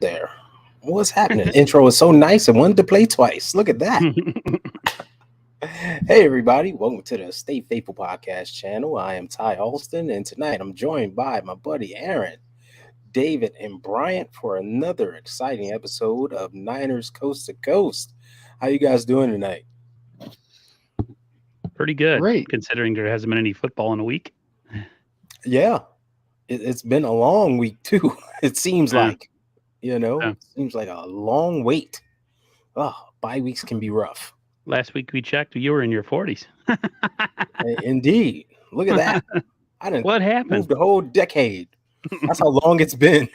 there. What's happening? Intro is so nice. I wanted to play twice. Look at that. Hey, everybody. Welcome to the Stay Faithful podcast channel. I am Ty Alston, and tonight I'm joined by my buddy Aaron, David, and Bryant for another exciting episode of Niners Coast to Coast. How you guys doing tonight? Pretty good, Great. considering there hasn't been any football in a week. Yeah, it's been a long week, too. It seems Yeah. like, it seems like a long wait. Oh, bye weeks can be rough. Last week we checked, you were in your 40s. Indeed. Look at that. I didn't What move happened? the whole decade. That's how long it's been.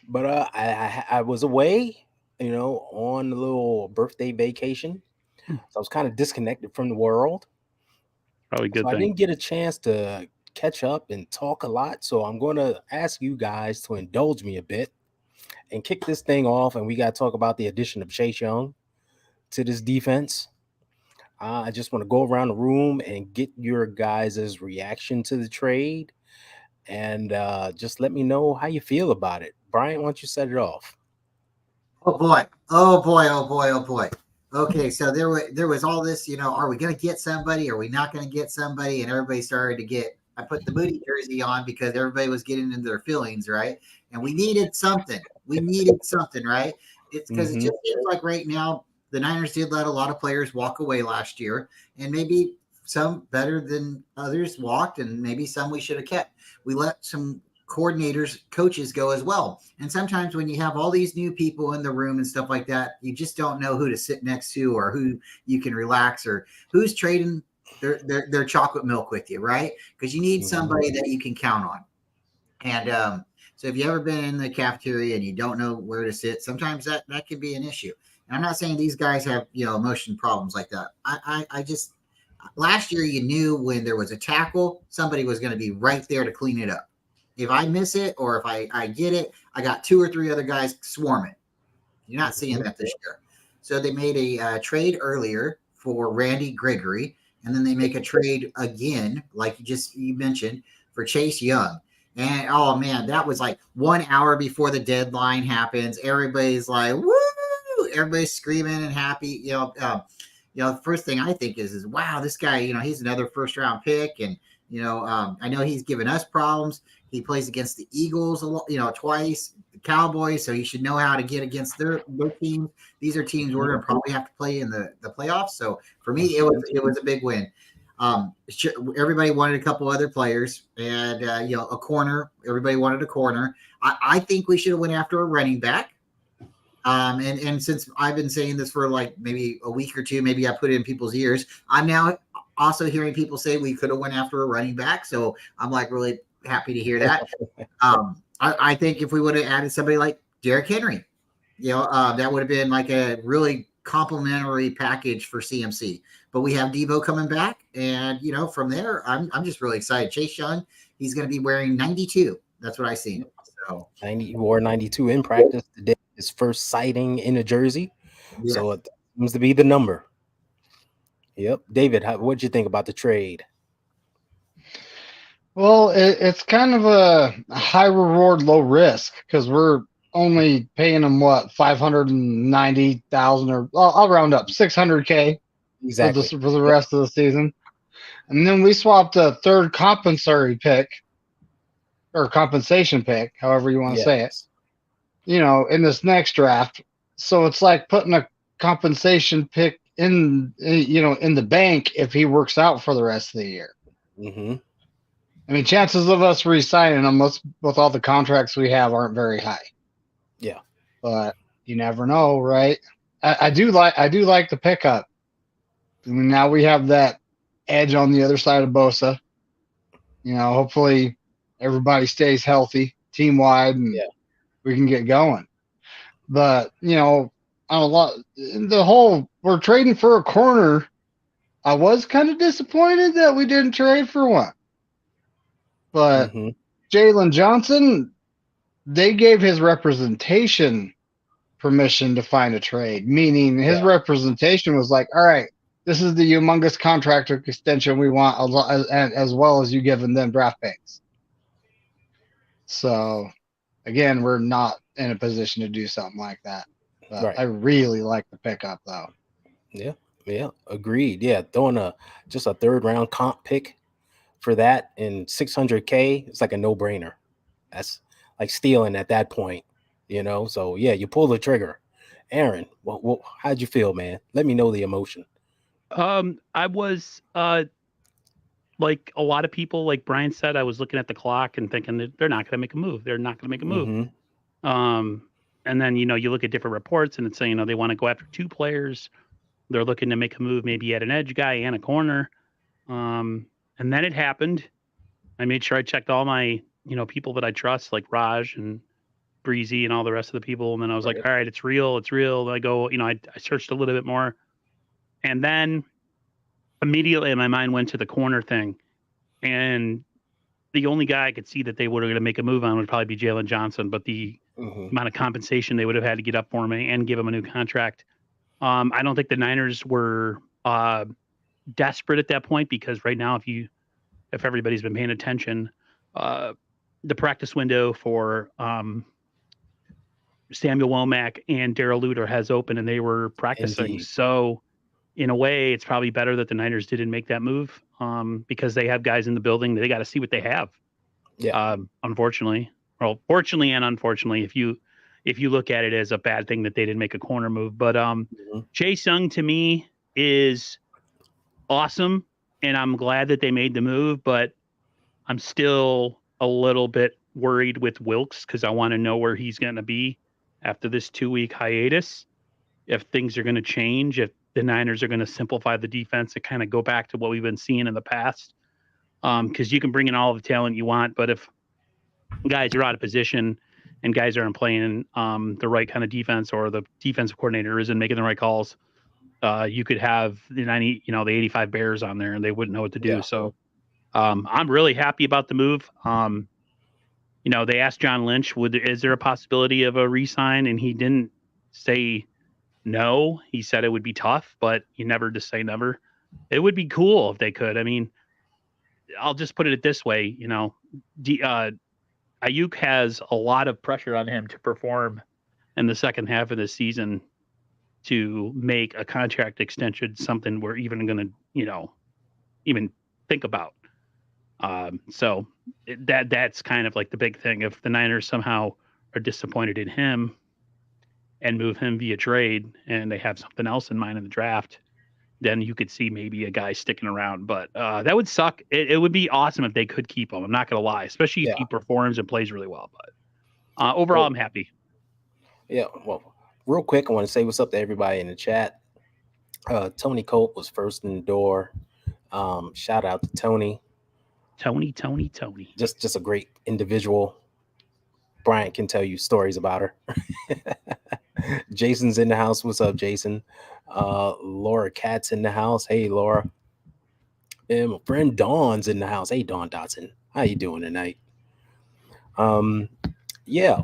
But I was away, on a little birthday vacation. So I was kind of disconnected from the world. Probably a good So I thing. didn't get a chance to catch up and talk a lot. So I'm going to ask you guys to indulge me a bit and kick this thing off. And we got to talk about the addition of Chase Young to this defense. I just want to go around the room and get your guys' reaction to the trade. And just let me know how you feel about it. Brian, why don't you set it off? Oh boy. Oh boy. Oh boy. Oh boy. Okay, so there was all this, are we going to get somebody? Are we not going to get somebody? And everybody started to get, I put the Moody jersey on because everybody was getting into their feelings, right? And we needed something. Right? It's because it just seems like right now the Niners did let a lot of players walk away last year, and maybe some better than others walked, and maybe some we should have kept. We let some coordinators, coaches go as well. And sometimes when you have all these new people in the room and stuff like that, you just don't know who to sit next to or who you can relax or who's trading their chocolate milk with you, right? Because you need somebody that you can count on. And so if you've ever been in the cafeteria and you don't know where to sit, sometimes that can be an issue. And I'm not saying these guys have, emotion problems like that. I just, last year you knew when there was a tackle, somebody was going to be right there to clean it up. If I miss it or if I get it, I got two or three other guys swarming. You're not seeing that this year. So they made a trade earlier for Randy Gregory, and then they make a trade again, like you mentioned, for Chase Young. And, oh, man, that was like 1 hour before the deadline happens. Everybody's like, woo! Everybody's screaming and happy. The first thing I think is wow, this guy, he's another first-round pick. And, I know he's given us problems. He plays against the Eagles, twice, the Cowboys, so he should know how to get against their teams. These are teams we're going to probably have to play in the playoffs. So for me, it was a big win. Everybody wanted a couple other players, and a corner. Everybody wanted a corner. I think we should have went after a running back. And since I've been saying this for like maybe a week or two, maybe I put it in people's ears. I'm now also hearing people say we could have went after a running back. So I'm like really happy to hear that. I think if we would have added somebody like Derrick Henry, that would have been like a really complimentary package for CMC. But we have Devo coming back, and from there, I'm just really excited. Chase Young, he's going to be wearing 92. That's what I seen. So 90, he wore 92 in practice today. His first sighting in a jersey, so it seems to be the number. Yep, David, what'd you think about the trade? Well, it's kind of a high reward, low risk because we're only paying them what 590,000 or I'll round up 600K Exactly for the rest of the season, and then we swapped a third compensatory pick or compensation pick, however you want to say it. In this next draft, so it's like putting a compensation pick in the bank if he works out for the rest of the year. I mean, chances of us re-signing him with all the contracts we have aren't very high. Yeah, but you never know, right? I do like the pickup. I mean, now we have that edge on the other side of Bosa. Hopefully everybody stays healthy team wide and we can get going. But we're trading for a corner. I was kind of disappointed that we didn't trade for one. But Jalen Johnson, they gave his representation permission to find a trade, meaning his representation was like, all right, this is the humongous contract extension we want, as well as you giving them draft picks. So again, we're not in a position to do something like that. But Right. I really like the pickup though. Yeah. Yeah. Agreed. Yeah. Throwing just a third round comp pick for that in 600K, it's like a no brainer. That's like stealing at that point, So yeah, you pull the trigger. Aaron, how'd you feel, man? Let me know the emotion. I was like a lot of people, like Brian said, I was looking at the clock and thinking that they're not going to make a move. They're not going to make a move. Mm-hmm. And then you look at different reports and it's saying they want to go after 2 players. They're looking to make a move, maybe at an edge guy and a corner. And then it happened. I made sure I checked all my people that I trust, like Raj and Breezy and all the rest of the people. And then I was like, Right. all right, it's real. It's real. And I go, I searched a little bit more. And then immediately my mind went to the corner thing. And the only guy I could see that they were going to make a move on would probably be Jalen Johnson. But the amount of compensation they would have had to get up for him and give him a new contract. I don't think the Niners were desperate at that point, because right now, if everybody's been paying attention, the practice window for Samuel Womack and Darrell Luter has opened, and they were practicing. Indeed. So in a way, it's probably better that the Niners didn't make that move, because they have guys in the building. They got to see what they have. Yeah. Unfortunately, fortunately and unfortunately, if you look at it as a bad thing that they didn't make a corner move. But Chase Young to me is awesome, and I'm glad that they made the move, but I'm still a little bit worried with Wilkes, because I want to know where he's going to be after this 2-week hiatus. If things are going to change, if the Niners are going to simplify the defense and kind of go back to what we've been seeing in the past. Because you can bring in all the talent you want, but if guys are out of position and guys aren't playing the right kind of defense, or the defensive coordinator isn't making the right calls, you could have the 85 Bears on there and they wouldn't know what to do. Yeah. So I'm really happy about the move. They asked John Lynch, is there a possibility of a re-sign? And he didn't say no. He said it would be tough, but you never just say never. It would be cool if they could. I mean, I'll just put it this way, Ayuk has a lot of pressure on him to perform in the second half of the season to make a contract extension something we're even going to, even think about. So that's kind of like the big thing. If the Niners somehow are disappointed in him and move him via trade, and they have something else in mind in the draft, then you could see maybe a guy sticking around. But that would suck. It would be awesome if they could keep him. I'm not going to lie, especially if he performs and plays really well. But overall, I'm happy. Yeah. Well, real quick, I want to say what's up to everybody in the chat. Tony Colt was first in the door. Shout out to Tony. Tony. Just a great individual. Bryant can tell you stories about her. Jason's in the house. What's up, Jason? Laura Katz in the house. Hey, Laura. And my friend Dawn's in the house. Hey, Dawn Dotson. How you doing tonight? Yeah,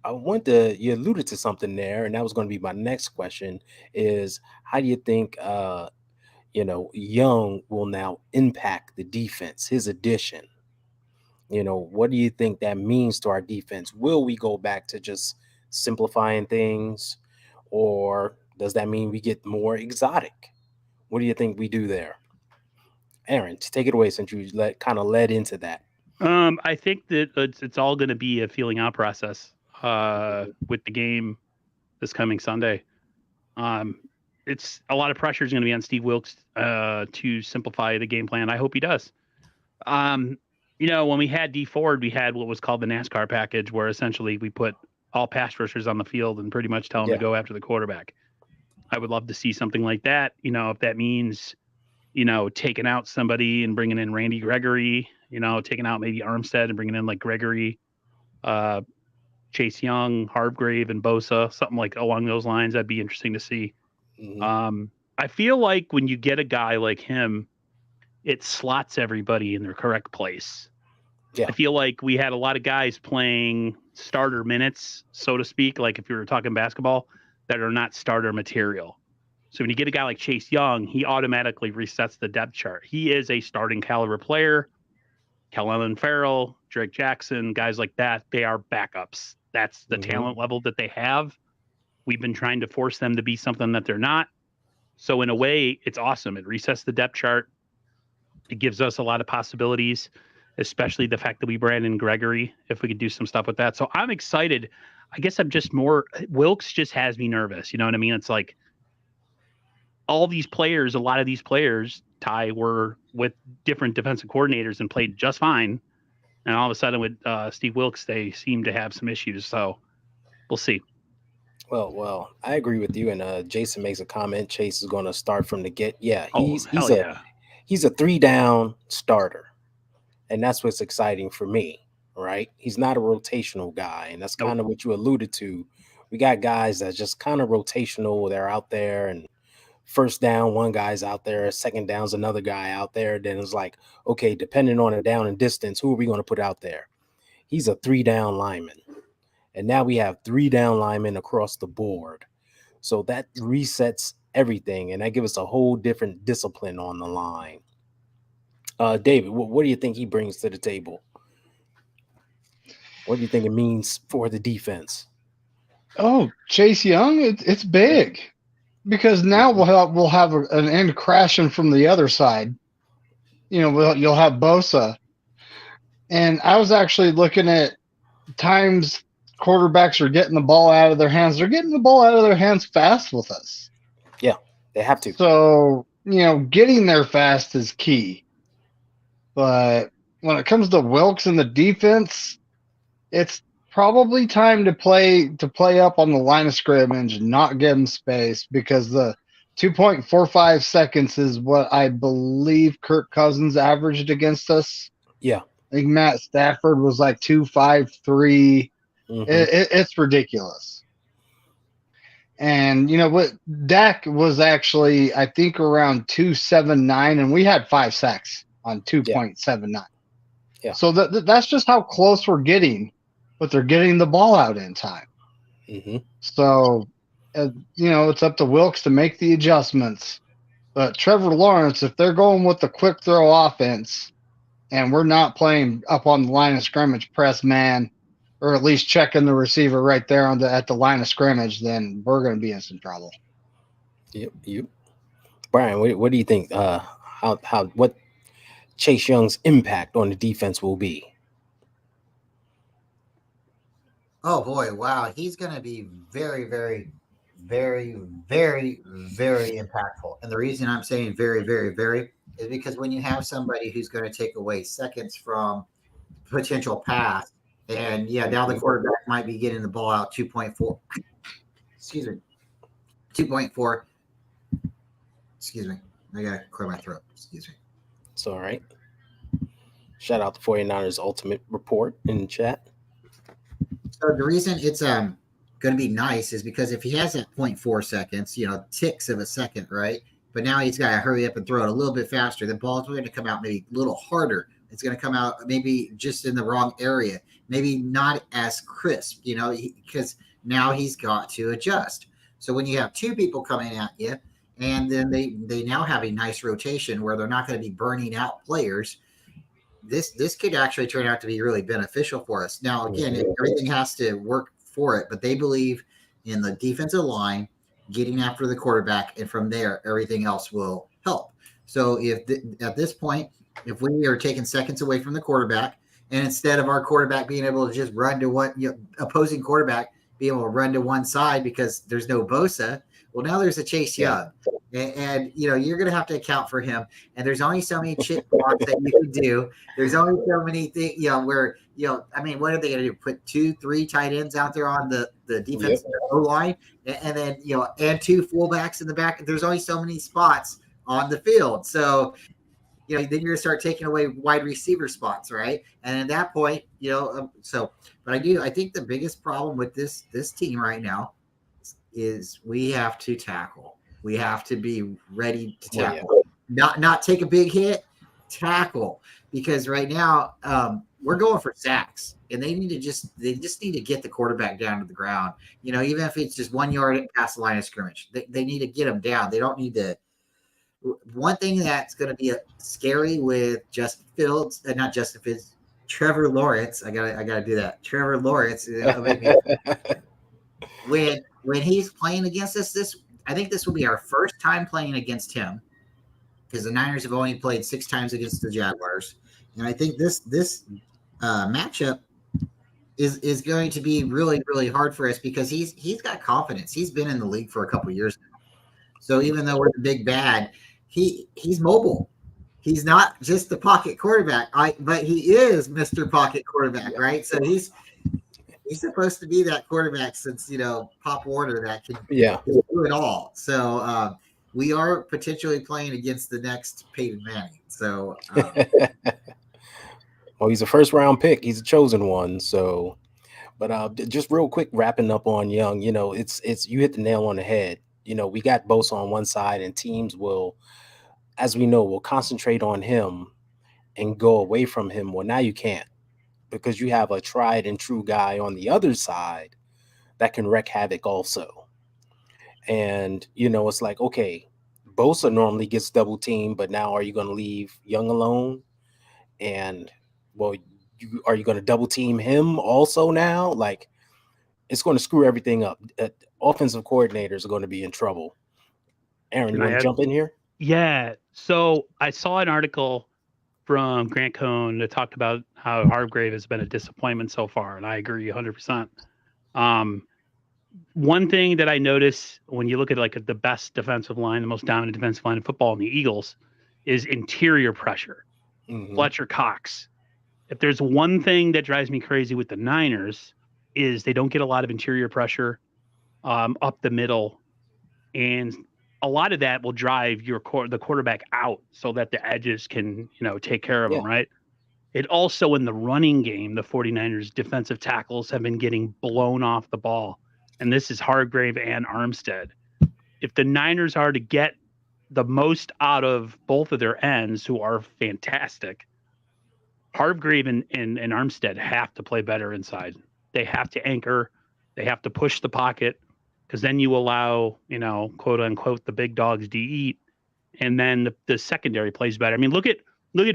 I want you alluded to something there, and that was going to be my next question is, how do you think, Young will now impact the defense, his addition? What do you think that means to our defense? Will we go back to just simplifying things, or does that mean we get more exotic? What do you think we do there? Aaron, take it away, since you kind of led into that. I think that it's all going to be a feeling out process with the game this coming Sunday. It's a lot of pressure is going to be on Steve Wilkes to simplify the game plan. I hope he does. When we had D Ford, we had what was called the NASCAR package, where essentially we put all pass rushers on the field and pretty much tell them to go after the quarterback. I would love to see something like that. If that means, taking out somebody and bringing in Randy Gregory, taking out maybe Armstead and bringing in like Gregory, Chase Young, Hargrave, and Bosa, something like along those lines. That'd be interesting to see. Mm-hmm. I feel like when you get a guy like him, it slots everybody in their correct place. Yeah. I feel like we had a lot of guys playing starter minutes, so to speak, like if you were talking basketball, that are not starter material. So when you get a guy like Chase Young, he automatically resets the depth chart. He is a starting caliber player. Kellen Farrell, Drake Jackson, guys like that, they are backups. That's the talent level that they have. We've been trying to force them to be something that they're not. So in a way, it's awesome. It resets the depth chart. It gives us a lot of possibilities, especially the fact that we brought in Gregory, if we could do some stuff with that. So I'm excited. I guess I'm just more, Wilkes just has me nervous. You know what I mean? It's like all these players, a lot of these players, Ty, were with different defensive coordinators and played just fine. And all of a sudden with Steve Wilkes, they seem to have some issues. So we'll see. Well, I agree with you. And Jason makes a comment. Chase is going to start from the get. Yeah, he's a 3-down starter, and that's what's exciting for me. Right? He's not a rotational guy, and that's kind of what you alluded to. We got guys that just kind of rotational. They're out there, and first down, one guy's out there. Second down's another guy out there. Then it's like, okay, depending on the down and distance, who are we going to put out there? He's a 3-down lineman. And now we have 3-down linemen across the board. So that resets everything, and that gives us a whole different discipline on the line. David, what do you think he brings to the table? What do you think it means for the defense? Oh, Chase Young, it's big. Because now we'll have an end crashing from the other side. You know, you'll have Bosa. And I was actually looking at times quarterbacks are getting the ball out of their hands. They're getting the ball out of their hands fast with us. Yeah, they have to. So, getting there fast is key. But when it comes to Wilkes and the defense, it's probably time to play up on the line of scrimmage and not give them space, because the 2.45 seconds is what I believe Kirk Cousins averaged against us. Yeah. I think Matt Stafford was like 2.53. It's ridiculous. And what, Dak was actually, I think, around 2.79, and we had 5 sacks on 2.79. Yeah. So that's just how close we're getting, but they're getting the ball out in time. So, it's up to Wilkes to make the adjustments. But Trevor Lawrence, if they're going with the quick throw offense and we're not playing up on the line of scrimmage press man, or at least checking the receiver right there at the line of scrimmage, then we're going to be in some trouble. Yep. Brian, what do you think? What Chase Young's impact on the defense will be? Oh boy, wow. He's going to be very, very, very, very, very impactful. And the reason I'm saying very, very, very is because when you have somebody who's going to take away seconds from potential pass, and now the quarterback might be getting the ball out 2.4. Excuse me. 2.4. Excuse me. I got to clear my throat. Excuse me. It's all right. Shout out the 49ers Ultimate Report in the chat. So the reason it's going to be nice is because if he has that 0.4 seconds, ticks of a second, right? But now he's got to hurry up and throw it a little bit faster. The ball's going to come out maybe a little harder. It's going to come out maybe just in the wrong area, maybe not as crisp, because now he's got to adjust. So when you have two people coming at you, and then they now have a nice rotation where they're not going to be burning out players, this could actually turn out to be really beneficial for us. Now, again, everything has to work for it, but they believe in the defensive line getting after the quarterback, and from there, everything else will help. So at this point, if we are taking seconds away from the quarterback, and instead of our quarterback being able to just run to one, opposing quarterback being able to run to one side because there's no Bosa, well, now there's a Chase Young. And you're going to have to account for him. And there's only so many chip blocks that you can do. There's only so many things, where, I mean, what are they going to do? Put 2-3 tight ends out there on the defensive line, and then, and 2 fullbacks in the back. There's only so many spots on the field. So, then you're going to start taking away wide receiver spots, right? And at that point, but I think the biggest problem with this team right now is we have to tackle. We have to be ready to tackle. Not take a big hit, tackle. Because right now, we're going for sacks, and they just need to get the quarterback down to the ground. Even if it's just 1 yard past the line of scrimmage, they need to get them down. They don't need to. One thing that's going to be scary with Justin Fields, not Justin Fields, Trevor Lawrence. I gotta do that. Trevor Lawrence. When he's playing against us, I think this will be our first time playing against him, because the Niners have only played 6 times against the Jaguars, and I think this matchup is going to be really, really hard for us, because he's got confidence. He's been in the league for a couple years now. So even though we're the big bad, he's mobile. He's not just the pocket quarterback, but he is Mr. Pocket Quarterback, right? So he's supposed to be that quarterback, since Pop Warner, that can do it all. So we are potentially playing against the next Peyton Manning. So well, he's a first round pick. He's a chosen one. So, but just real quick, wrapping up on Young, it's you hit the nail on the head. We got Bosa on one side, and teams will, as we know, will concentrate on him and go away from him. Well, now you can't, because you have a tried and true guy on the other side that can wreak havoc also. And, it's like, okay, Bosa normally gets double teamed, but now are you going to leave Young alone? And, well, are you going to double team him also now? Like, it's going to screw everything up. Offensive coordinators are going to be in trouble. Aaron, you want to jump in here? Yeah. So I saw an article from Grant Cohn that talked about how Hargrave has been a disappointment so far, and I agree 100%. One thing that I notice when you look at like the best defensive line, the most dominant defensive line in football in the Eagles, is interior pressure. Mhm. Fletcher Cox. If there's one thing that drives me crazy with the Niners, is they don't get a lot of interior pressure up the middle, and a lot of that will drive the quarterback out so that the edges can take care of them, right? It also, in the running game, the 49ers defensive tackles have been getting blown off the ball, and this is Hargrave and Armstead. If the Niners are to get the most out of both of their ends, who are fantastic, Hargrave and Armstead have to play better inside. They have to anchor. They have to push the pocket, because then you allow, quote unquote, the big dogs to eat, and then the secondary plays better. I mean, look at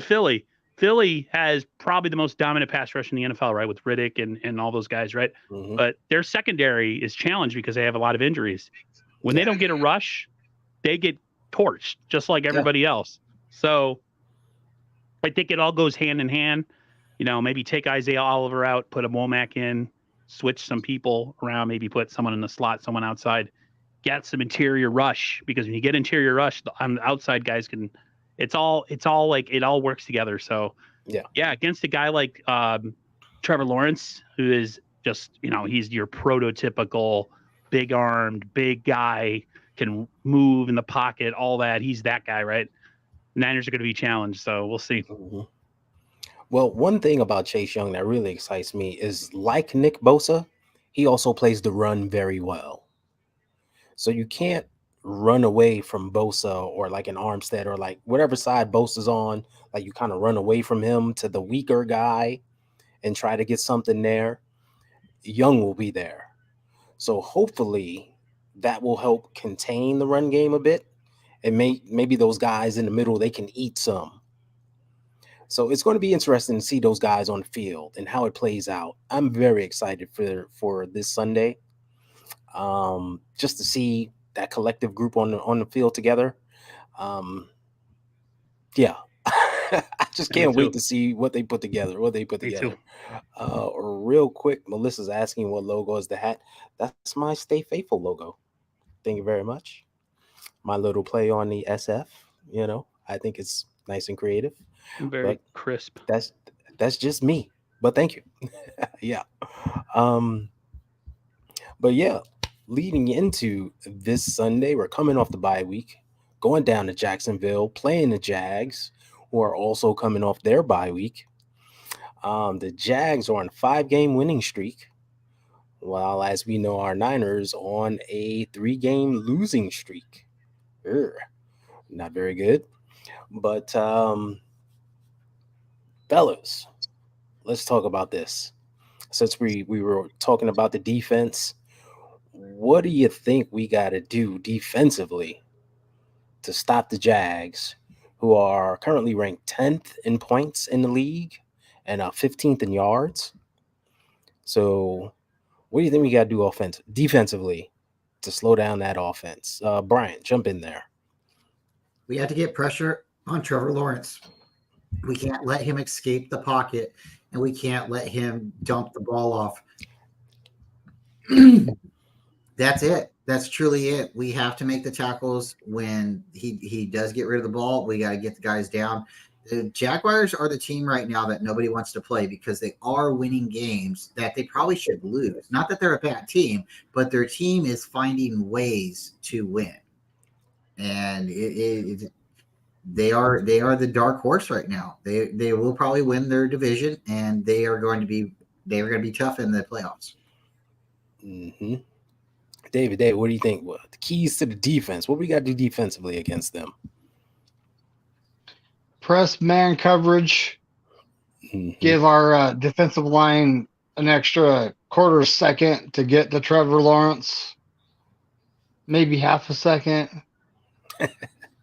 Philly. Philly has probably the most dominant pass rush in the NFL, right, with Riddick and all those guys, right? Mhm. But their secondary is challenged because they have a lot of injuries. When they don't get a rush, they get torched just like everybody else. So I think it all goes hand in hand. Maybe take Isaiah Oliver out, put a Womack in, switch some people around, maybe put someone in the slot, someone outside, get some interior rush, because when you get interior rush, the outside guys can. It's all like it all works together. So against a guy like Trevor Lawrence, who is just he's your prototypical big armed big guy, can move in the pocket, all that. He's that guy, right? Niners are going to be challenged, so we'll see. Mm-hmm. Well, one thing about Chase Young that really excites me is, like Nick Bosa, he also plays the run very well. So you can't run away from Bosa or like an Armstead or like whatever side Bosa's on. Like, you kind of run away from him to the weaker guy and try to get something there. Young will be there. So hopefully that will help contain the run game a bit. And maybe those guys in the middle, they can eat some. So it's going to be interesting to see those guys on the field and how it plays out. I'm very excited for this Sunday, just to see that collective group on the field together. Yeah, I just can't wait to see what they put together. Real quick, Melissa's asking what logo is the hat. That's my Stay Faithful logo. Thank you very much. My little play on the SF. I think it's nice and creative. Very crisp. That's just me. But thank you. Yeah. But yeah, leading into this Sunday, we're coming off the bye week, going down to Jacksonville, playing the Jags, who are also coming off their bye week. The Jags are on a 5-game winning streak, while, as we know, our Niners on a 3-game losing streak. Not very good. But fellas, let's talk about this. Since we were talking about the defense, what do you think we got to do defensively to stop the Jags, who are currently ranked 10th in points in the league and 15th in yards. So, what do you think we got to do defensively to slow down that offense? Bryant, jump in there. We have to get pressure on Trevor Lawrence. We can't let him escape the pocket, and we can't let him dump the ball off. That's it. That's truly it. We have to make the tackles when he does get rid of the ball. We got to get the guys down. The Jaguars are the team right now that nobody wants to play because they are winning games that they probably should lose. Not that they're a bad team, but their team is finding ways to win. And they are the dark horse right now. They will probably win their division, and they are going to be tough in the playoffs. Mm-hmm. David, what do you think? What the keys to the defense? What we got to do defensively against them? Press man coverage. Mm-hmm. Give our defensive line an extra quarter second to get to Trevor Lawrence. Maybe half a second.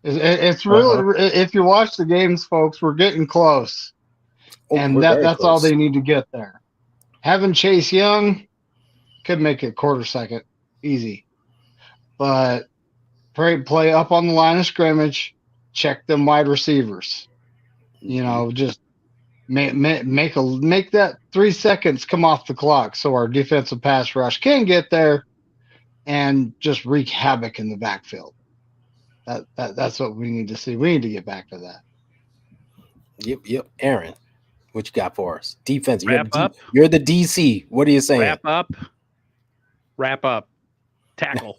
It's really, if you watch the games, folks, we're getting close. And that's close. all they need to get there. Having Chase Young could make it a quarter second easy. But play up on the line of scrimmage, check them wide receivers. You know, just make that 3 seconds come off the clock so our defensive pass rush can get there and just wreak havoc in the backfield. That's what we need to see. We need to get back to that. Yep. Aaron, what you got for us? Defense. Wrap up. You're the DC. What are you saying? Wrap up. Tackle.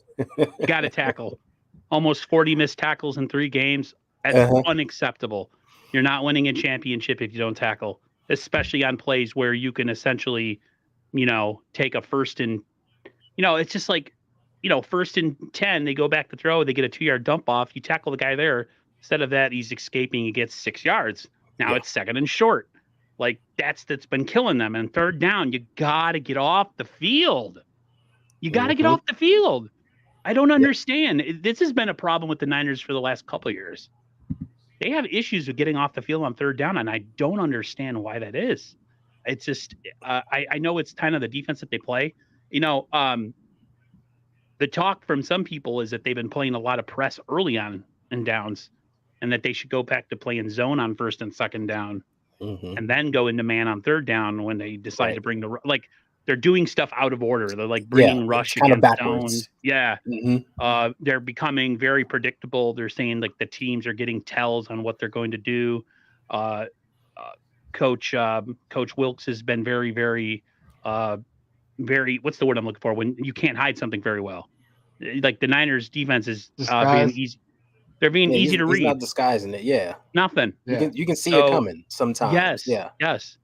Got to tackle. Almost 40 missed tackles in 3 games. That's unacceptable. You're not winning a championship if you don't tackle, especially on plays where you can essentially, take a first and, it's just like, first and 10, they go back to throw, they get a 2-yard dump off. You tackle the guy there. Instead of that, he's escaping. He gets 6 yards. Now it's second and short. Like that's been killing them. And third down, you got to get off the field. Get off the field. I don't understand. This has been a problem with the Niners for the last couple of years. They have issues with getting off the field on third down, and I don't understand why that is. It's just I know it's kind of the defense that they play. The talk from some people is that they've been playing a lot of press early on in downs, and that they should go back to playing zone on first and second down, and then go into man on third down when they decide to bring they're doing stuff out of order. They're like bringing rush against zone. Yeah. Mm-hmm. They're becoming very predictable. They're saying like the teams are getting tells on what they're going to do. Coach Wilkes has been very, very, what's the word I'm looking for? When you can't hide something very well. Like the Niners defense is being easy. They're being easy to read. He's not disguising it. Yeah. Nothing. Yeah. You can see it coming sometimes. Yes.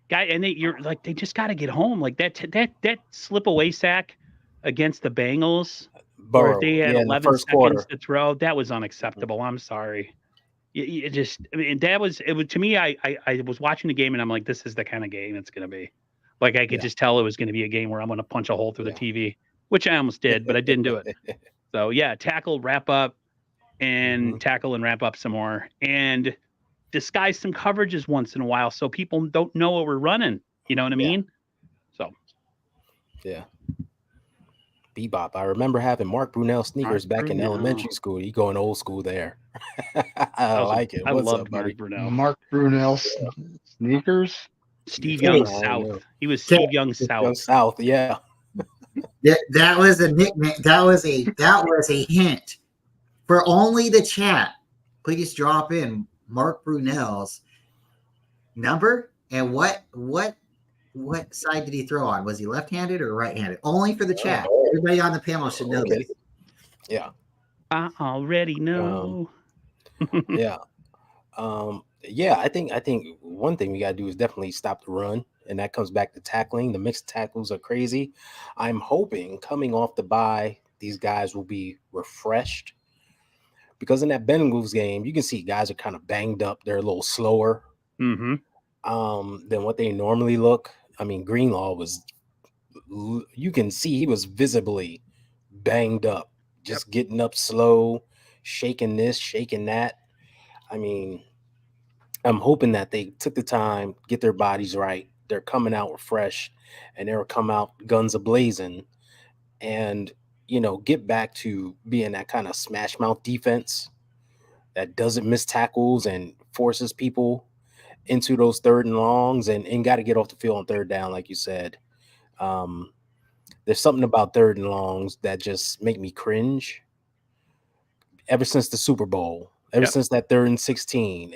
Guy, and they just got to get home. Like that slip away sack against the Bengals, where they had 11 seconds to throw. That was unacceptable. I'm sorry. That was to me. I was watching the game and I'm like, this is the kind of game it's going to be. Like I could just tell it was going to be a game where I'm going to punch a hole through the TV, which I almost did, but I didn't do it. So tackle, wrap up, and tackle and wrap up some more, and disguise some coverages once in a while so people don't know what we're running. You know what I mean? So. Yeah. Bebop. I remember having Mark Brunell sneakers back in elementary school. You going old school there. I like it. What's up, buddy? Mark Brunell sneakers? Steve Young South. He was Steve Young South. Young South, yeah. That was a nickname. That was a hint for only the chat. Please drop in Mark Brunell's number and what side did he throw on? Was he left-handed or right-handed? Only for the chat. Everybody on the panel should know this. Yeah. I already know. Yeah. I think one thing we got to do is definitely stop the run, and that comes back to tackling. The mixed tackles are crazy. I'm hoping coming off the bye, these guys will be refreshed. Because in that Bengals game, you can see guys are kind of banged up. They're a little slower than what they normally look. I mean, Greenlaw you can see he was visibly banged up, just getting up slow, shaking this, shaking that. I mean, I'm hoping that they took the time, get their bodies right. They're coming out refreshed, and they'll come out guns a blazing, and get back to being that kind of smash mouth defense that doesn't miss tackles and forces people into those third and longs, and got to get off the field on third down, like you said. Um, there's something about third and longs that just make me cringe. Ever since the Super Bowl, ever Yep. since that 3rd and 16,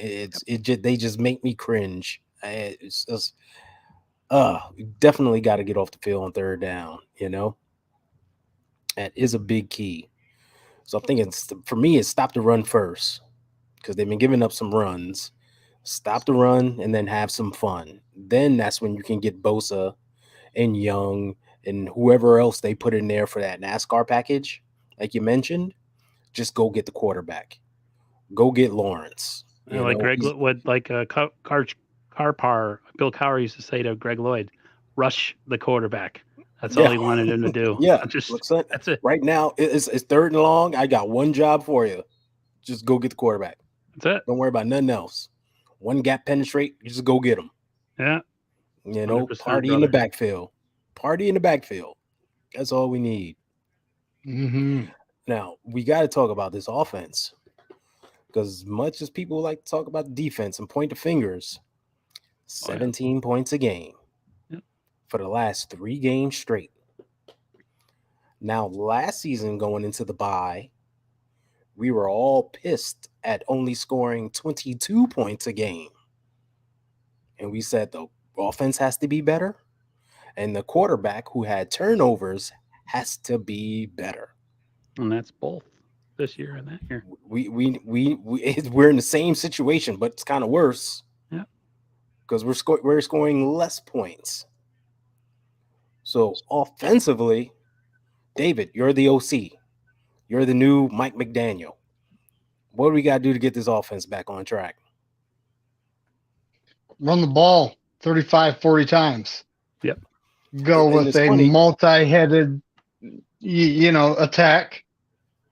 they just make me cringe. It's just definitely got to get off the field on third down. That is a big key. So I'm thinking for me, it's stop the run first because they've been giving up some runs. Stop the run and then have some fun. Then that's when you can get Bosa and Young and whoever else they put in there for that NASCAR package, like you mentioned. Just go get the quarterback. Go get Lawrence. Like Greg, Carpar, Bill Cowher used to say to Greg Lloyd, rush the quarterback. That's all he wanted him to do. Yeah, That's it. Right now, it's third and long. I got one job for you. Just go get the quarterback. That's it. Don't worry about nothing else. One gap penetrate, you just go get him. Yeah. Party in the backfield. Party in the backfield. That's all we need. Mm-hmm. Now, we got to talk about this offense. Because as much as people like to talk about the defense and point the fingers, 17 points a game for the last 3 games straight. Now, last season going into the bye, we were all pissed at only scoring 22 points a game. And we said the offense has to be better, and the quarterback who had turnovers has to be better. And that's both this year and that year. We're in the same situation, but it's kind of worse. Yeah. Because we're scoring less points. So offensively, David, you're the OC. You're the new Mike McDaniel. What do we got to do to get this offense back on track? Run the ball 35, 40 times. Yep. Go with a multi-headed, attack.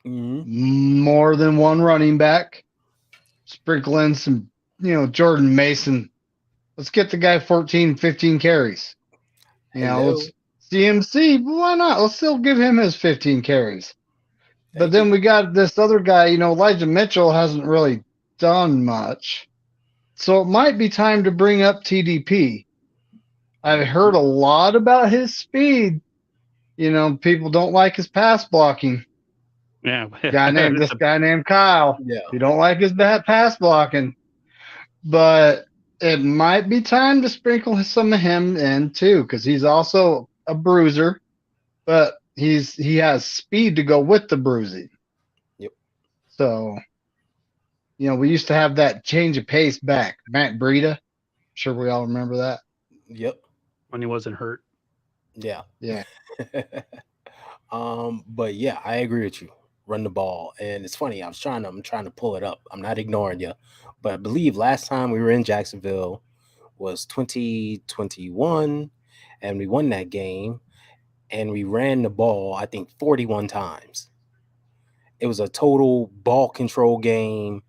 Mm-hmm. More than one running back. Sprinkle in some, Jordan Mason. Let's get the guy 14, 15 carries. Let's CMC. Why not? Let's still give him his 15 carries. But then we got this other guy, Elijah Mitchell hasn't really done much. So it might be time to bring up TDP. I've heard a lot about his speed. People don't like his pass blocking. Yeah. This guy named Kyle. Yeah. You don't like his bad pass blocking. But it might be time to sprinkle some of him in too, because he's also a bruiser, but he has speed to go with the bruising. Yep. So, we used to have that change of pace back. Matt Breida. Sure we all remember that. Yep. When he wasn't hurt. Yeah. Yeah. But yeah, I agree with you. Run the ball. And it's funny, I'm trying to pull it up. I'm not ignoring you. But I believe last time we were in Jacksonville was 2021, and we won that game, and we ran the ball, I think, 41 times. It was a total ball control game.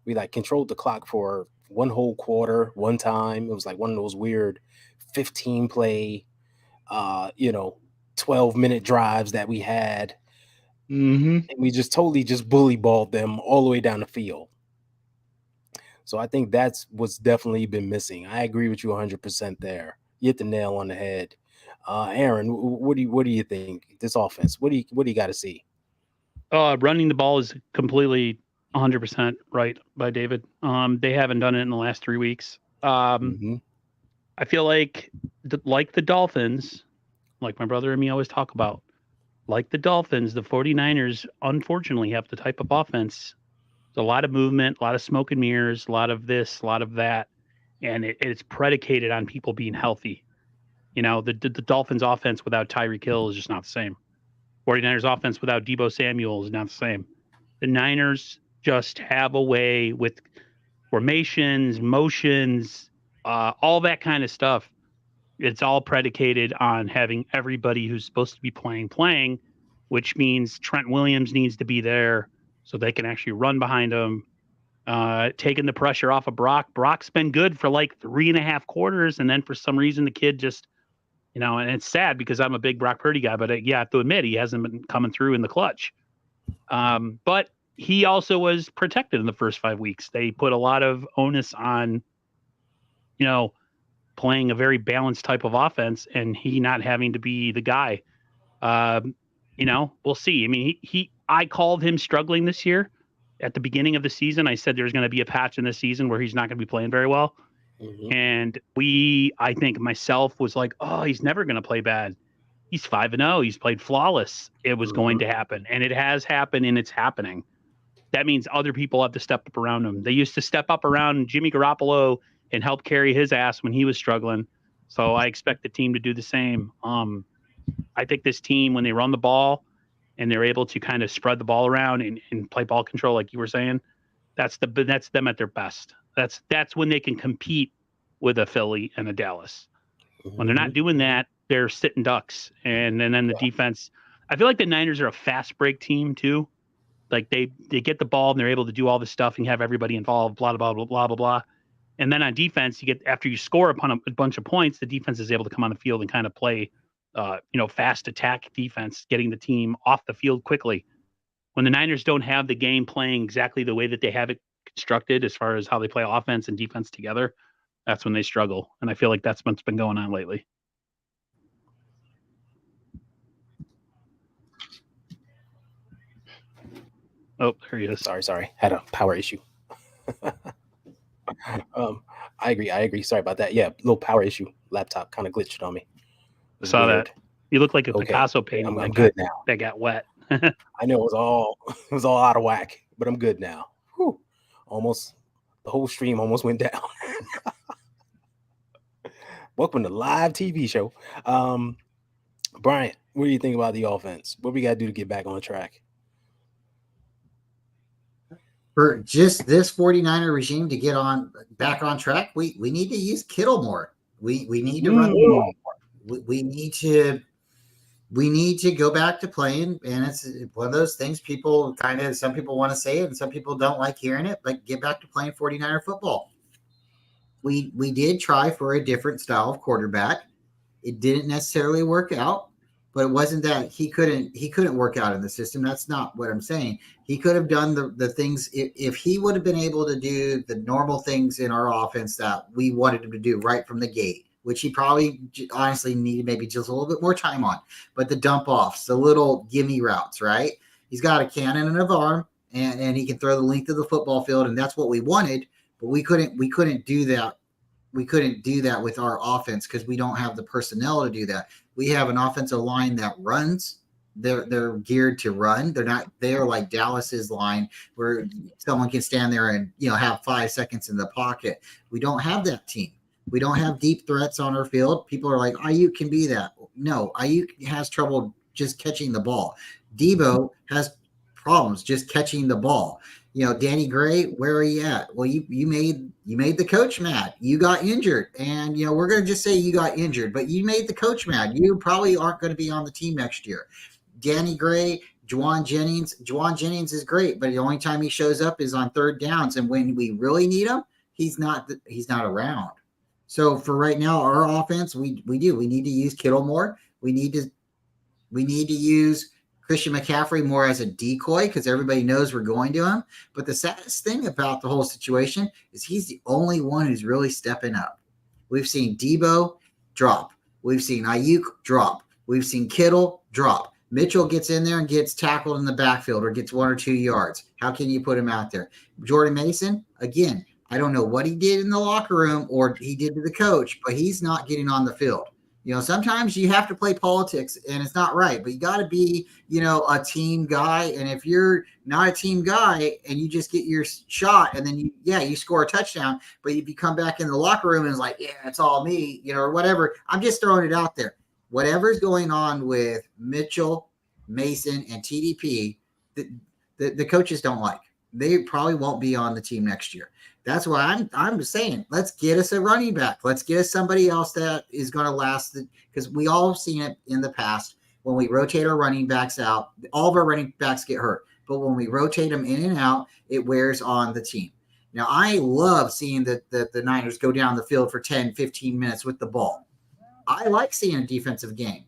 We controlled the clock for one whole quarter, one time. It was like one of those weird 15 play, 12-minute drives that we had. Mm-hmm. And we just totally bully balled them all the way down the field. So I think that's what's definitely been missing. I agree with you 100% there. You hit the nail on the head. Aaron, what do you think? This offense, what do you got to see? Running the ball is completely 100% right by David. They haven't done it in the last 3 weeks. I feel like the Dolphins, like my brother and me always talk about, like the Dolphins, the 49ers, unfortunately, have the type of offense. There's a lot of movement, a lot of smoke and mirrors, a lot of this, a lot of that. And it's predicated on people being healthy. The Dolphins offense without Tyreek Hill is just not the same. 49ers offense without Deebo Samuel is not the same. The Niners just have a way with formations, motions, all that kind of stuff. It's all predicated on having everybody who's supposed to be playing, which means Trent Williams needs to be there so they can actually run behind him. taking the pressure off of Brock. Brock's been good for like 3.5 quarters, and then for some reason the kid just, and it's sad because I'm a big Brock Purdy guy, but I have to admit he hasn't been coming through in the clutch. But he also was protected in the first 5 weeks. They put a lot of onus on, playing a very balanced type of offense and he not having to be the guy. We'll see. I mean, I called him struggling this year at the beginning of the season. I said there's going to be a patch in this season where he's not going to be playing very well. Mm-hmm. And I think myself was like, oh, he's never going to play bad. He's 5-0. He's played flawless. It was going to happen, and it has happened, and it's happening. That means other people have to step up around him. They used to step up around Jimmy Garoppolo and help carry his ass when he was struggling. So I expect the team to do the same. I think this team, when they run the ball and they're able to kind of spread the ball around and play ball control, like you were saying, that's them at their best. That's when they can compete with a Philly and a Dallas. When they're not doing that, they're sitting ducks. And then the defense, I feel like the Niners are a fast break team too. Like they get the ball and they're able to do all this stuff and have everybody involved, blah, blah, blah, blah, blah, blah. And then on defense, after you score upon a bunch of points, the defense is able to come on the field and kind of play, fast attack defense, getting the team off the field quickly. When the Niners don't have the game playing exactly the way that they have it constructed as far as how they play offense and defense together, that's when they struggle. And I feel like that's what's been going on lately. Oh, there he is. Sorry. Had a power issue. I agree. Sorry about that. Yeah, little power issue. Laptop kind of glitched on me. Saw weird. That. You look like a Picasso painting. I'm good now. That got wet. I know it was all out of whack, but I'm good now. Whew. Almost the whole stream almost went down. Welcome to live TV show. Bryant, what do you think about the offense? What we got to do to get back on track? For just this 49er regime to get back on track, we need to use Kittle more. We need to run the ball more. We need to go back to playing, and it's one of those things some people want to say it and some people don't like hearing it, but get back to playing 49er football. We did try for a different style of quarterback. It didn't necessarily work out, but it wasn't that he couldn't work out in the system. That's not what I'm saying. He could have done the things if he would have been able to do the normal things in our offense that we wanted him to do right from the gate, which he probably honestly needed maybe just a little bit more time on. But the dump offs, the little gimme routes, right? He's got a cannon and an arm, and he can throw the length of the football field, and that's what we wanted. But we couldn't do that. We couldn't do that with our offense because we don't have the personnel to do that. We have an offensive line that runs. They're geared to run. They're like Dallas's line where someone can stand there and have 5 seconds in the pocket. We don't have that team. We don't have deep threats on our field. People are like, Ayuk can be that. No, Ayuk has trouble just catching the ball. Debo has problems just catching the ball. Danny Gray, where are you at? Well, you made the coach mad. You got injured, and we're going to just say you got injured, but you made the coach mad. You probably aren't going to be on the team next year. Danny Gray, Juwan Jennings. Juwan Jennings is great, but the only time he shows up is on third downs, and when we really need him, he's not around. So for right now, our offense, we need to use Kittle more. We need to use Christian McCaffrey more as a decoy because everybody knows we're going to him. But the saddest thing about the whole situation is he's the only one who's really stepping up. We've seen Debo drop. We've seen Ayuk drop. We've seen Kittle drop. Mitchell gets in there and gets tackled in the backfield or gets 1 or 2 yards. How can you put him out there? Jordan Mason, again, I don't know what he did in the locker room or he did to the coach, but he's not getting on the field. Sometimes you have to play politics and it's not right, but you got to be, a team guy. And if you're not a team guy and you just get your shot and then you score a touchdown, but you come back in the locker room and it's like, yeah, it's all me, or whatever. I'm just throwing it out there. Whatever's going on with Mitchell, Mason, and TDP, the coaches don't like. They probably won't be on the team next year. That's why I'm saying, let's get us a running back. Let's get us somebody else that is going to last. Because we all have seen it in the past when we rotate our running backs out. All of our running backs get hurt. But when we rotate them in and out, it wears on the team. Now, I love seeing the Niners go down the field for 10, 15 minutes with the ball. I like seeing a defensive game.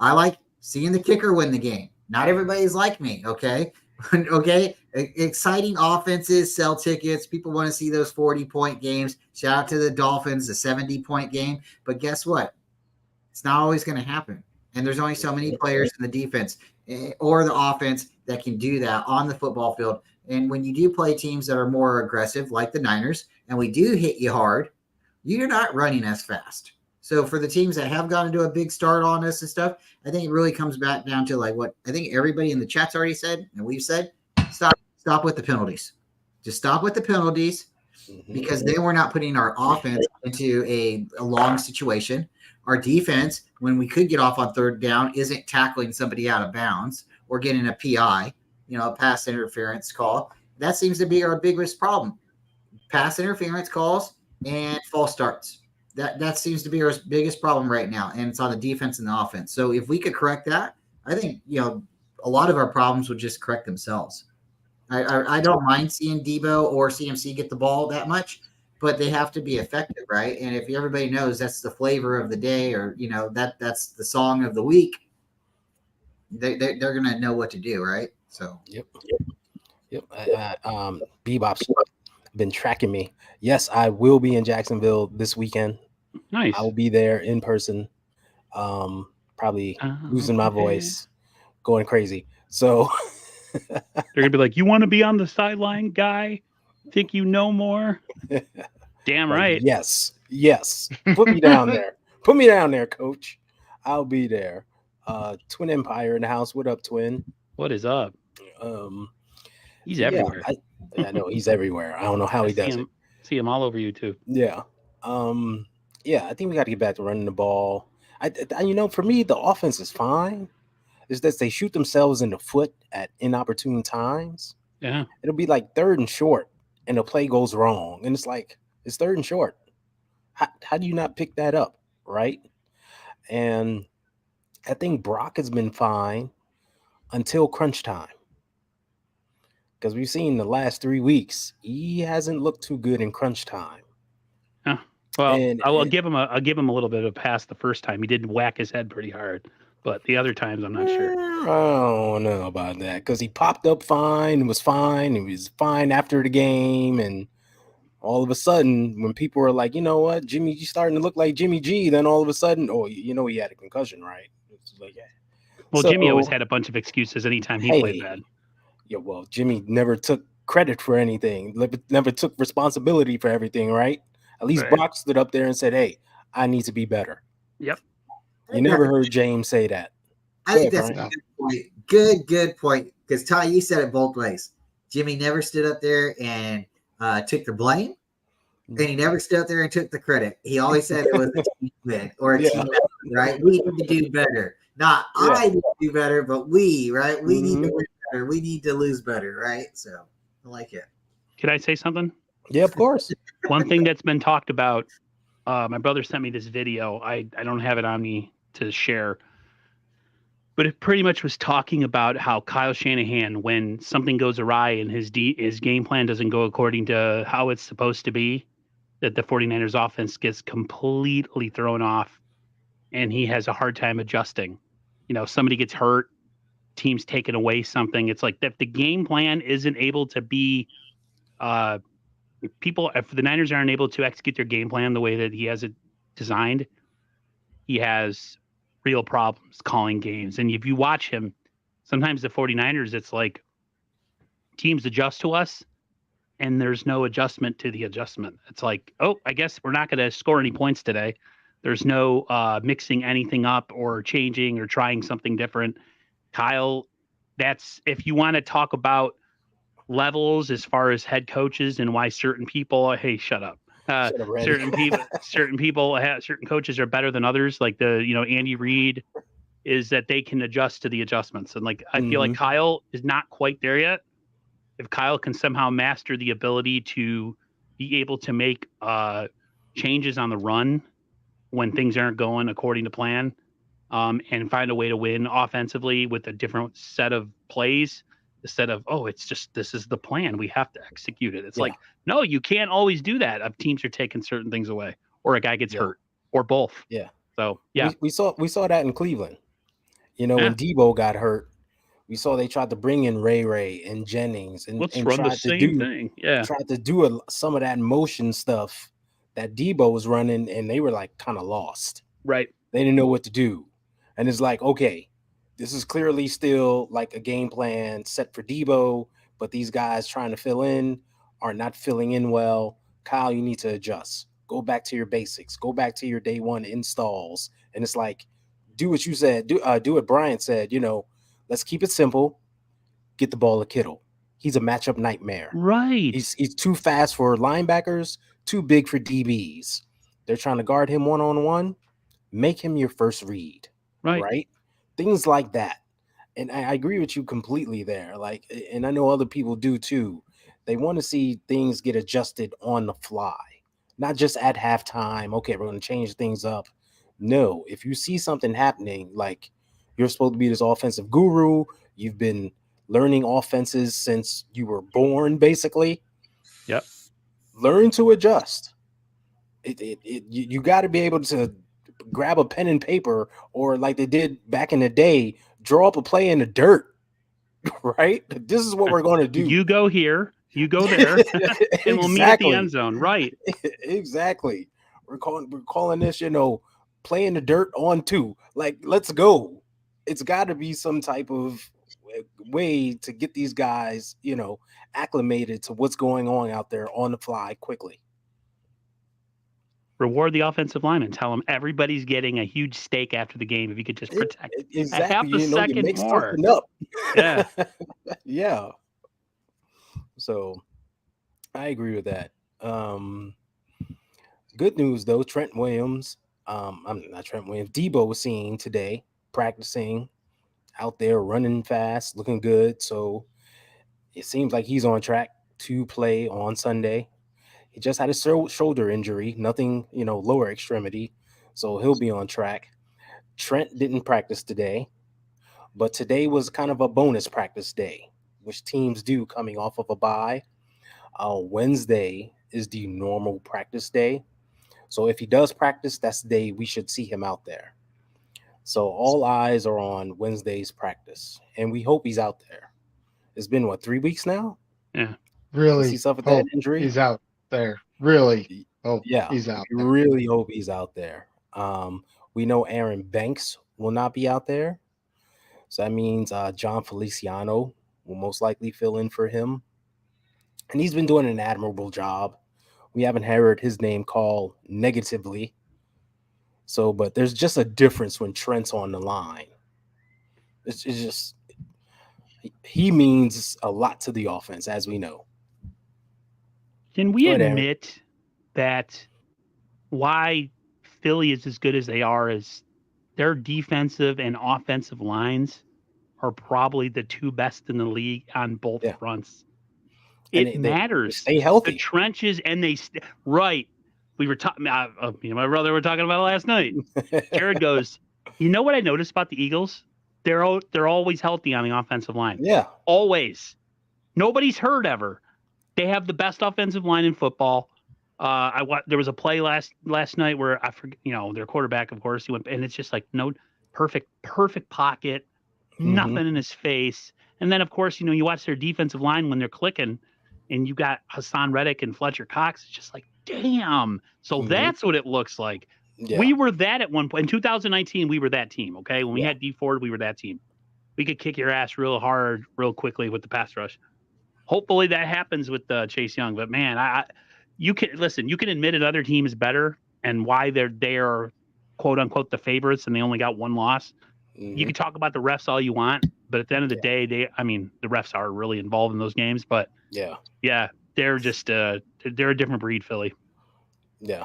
I like seeing the kicker win the game. Not everybody's like me, okay? Okay? Exciting offenses sell tickets. People want to see those 40-point games. Shout out to the Dolphins, the 70-point game. But guess what? It's not always going to happen. And there's only so many players in the defense or the offense that can do that on the football field. And when you do play teams that are more aggressive, like the Niners, and we do hit you hard, you're not running as fast. So for the teams that have gotten to a big start on us and stuff, I think it really comes back down to like what I think everybody in the chat's already said, and we've said, stop with the penalties. Just stop with the penalties, because then we're not putting our offense into a long situation. Our defense, when we could get off on third down, isn't tackling somebody out of bounds or getting a PI, a pass interference call. That seems to be our biggest problem. Pass interference calls and false starts. That seems to be our biggest problem right now, and it's on the defense and the offense. So if we could correct that, I think a lot of our problems would just correct themselves. I don't mind seeing Debo or CMC get the ball that much, but they have to be effective, right? And if everybody knows that's the flavor of the day, or that's the song of the week, they're gonna know what to do, right? So yep. Bebop's been tracking me. Yes, I will be in Jacksonville this weekend. Nice. I will be there in person. Probably losing my voice, going crazy. So they're gonna be like, "You want to be on the sideline, guy? Think you know more?" Damn right. Yes. Put me down there. Put me down there, coach. I'll be there. Twin Empire in the house. What up, Twin? What is up? He's everywhere. I know he's everywhere. I don't know how he does it. See him all over YouTube. Yeah. I think we got to get back to running the ball. For me, the offense is fine. It's that they shoot themselves in the foot at inopportune times. Yeah. It'll be like 3rd and short, and the play goes wrong. And it's like, it's 3rd and short. How do you not pick that up, right? And I think Brock has been fine until crunch time. Because we've seen the last 3 weeks, he hasn't looked too good in crunch time. Yeah. Well, I'll give him a little bit of a pass the first time. He did whack his head pretty hard, but the other times I'm not sure. I don't know about that, because he popped up fine and was fine. He was fine after the game, and all of a sudden, when people were like, you know what, Jimmy G starting to look like Jimmy G, then all of a sudden, he had a concussion, right? It's like, yeah. Well, Jimmy always had a bunch of excuses anytime he played bad. Yeah, well, Jimmy never took credit for anything, never took responsibility for everything, right? At least Brock stood up there and said, hey, I need to be better. Yep. You never heard James say that. I think that's a good point. Good point. Because Ty, you said it both ways. Jimmy never stood up there and took the blame, and he never stood up there and took the credit. He always said it was a team win or a team effort, right? We need to do better. Not I need to do better, but we, right? We need to win better. We need to lose better, right? So I like it. Can I say something? Yeah, of course. One thing that's been talked about, my brother sent me this video. I don't have it on me to share, but it pretty much was talking about how Kyle Shanahan, when something goes awry and his game plan doesn't go according to how it's supposed to be, that the 49ers offense gets completely thrown off and he has a hard time adjusting. Somebody gets hurt, team's taken away something. It's like if the game plan isn't able to be if the Niners aren't able to execute their game plan the way that he has it designed, he has real problems calling games. And if you watch him, sometimes the 49ers, it's like teams adjust to us and there's no adjustment to the adjustment. It's like, oh, I guess we're not going to score any points today. There's no mixing anything up or changing or trying something different. Kyle, that's if you want to talk about levels as far as head coaches and why certain people, hey, shut up. Certain coaches are better than others. Like Andy Reid is that they can adjust to the adjustments. And I feel like Kyle is not quite there yet. If Kyle can somehow master the ability to be able to make changes on the run when things aren't going according to plan, and find a way to win offensively with a different set of plays, instead of, oh, it's just, this is the plan. We have to execute it. It's Yeah. like, no, you can't always do that. Teams are taking certain things away, or a guy gets hurt, or both. Yeah. So yeah, we saw that in Cleveland. You know, Yeah. when Debo got hurt, we saw they tried to bring in Ray and Jennings and let's run the tried to same thing. Yeah, tried to do some of that motion stuff that Debo was running, and they were like kind of lost. right. They didn't know what to do. And it's like, okay, this is clearly still like a game plan set for Debo, but these guys trying to fill in are not filling in well. Kyle, you need to adjust. Go back to your basics. Go back to your day one installs. And it's like, do what you said. Do what Bryant said. You know, let's keep it simple. Get the ball to Kittle. He's a matchup nightmare. Right. He's too fast for linebackers, too big for DBs. They're trying to guard him one-on-one. Make him your first read. Right? Things like that. And I agree with you completely there. Like, and I know other people do too. They want to see things get adjusted on the fly, not just at halftime. Okay, we're going to change things up. No, if you see something happening, like you're supposed to be this offensive guru, you've been learning offenses since you were born, basically. Yep. Learn to adjust. You got to be able to grab a pen and paper, or like they did back in the day, draw up a play in the dirt. Right? This is what we're going to do. You go here, you go there, and we'll meet at the end zone. Right. Exactly. We're calling this, you know, play in the dirt on 2. Like, let's go. It's got to be some type of way to get these guys, you know, acclimated to what's going on out there on the fly quickly. Reward the offensive lineman. Tell them everybody's getting a huge steak after the game if you could just protect exactly. a half a second more. Up. Yeah. Yeah. So I agree with that. Good news though, Trent Williams. I'm not Trent Williams. Debo was seen today practicing out there, running fast, looking good. So it seems like he's on track to play on Sunday. He just had a shoulder injury, nothing, you know, lower extremity. So he'll be on track. Trent didn't practice today, but today was kind of a bonus practice day, which teams do coming off of a bye. Wednesday is the normal practice day. So if he does practice, that's the day we should see him out there. So all eyes are on Wednesday's practice, and we hope he's out there. It's been, 3 weeks now? Yeah. Really? He suffered that injury? He's out there. Really? Oh, yeah. He's out We there. really hope he's out there. We know Aaron Banks will not be out there. So that means John Feliciano will most likely fill in for him. And he's been doing an admirable job. We haven't heard his name called negatively. So, but there's just a difference when Trent's on the line. It's just, he means a lot to the offense, as we know. Can we admit that why Philly is as good as they are is their defensive and offensive lines are probably the 2 best in the league on both fronts. It matters. They stay healthy. The trenches, and right. We were talking. Me and my brother were talking about it last night. Jared goes, you know what I noticed about the Eagles? They're always healthy on the offensive line. Yeah, always. Nobody's hurt ever. They have the best offensive line in football. There was a play last night where I forget, you know, their quarterback, of course, he went, and it's just like no perfect pocket, nothing in his face. And then, of course, you know, you watch their defensive line when they're clicking, and you got Hassan Reddick and Fletcher Cox. It's just like, damn. So that's what it looks like. Yeah. We were that at one point. In 2019, we were that team, okay? When we had D Ford, we were that team. We could kick your ass real hard, real quickly with the pass rush. Hopefully that happens with Chase Young. But, man, you can admit another team is better and why they are, quote, unquote, the favorites and they only got 1 loss. You can talk about the refs all you want, but at the end of the day, the refs are really involved in those games. But, yeah, they're just they're a different breed, Philly. Yeah.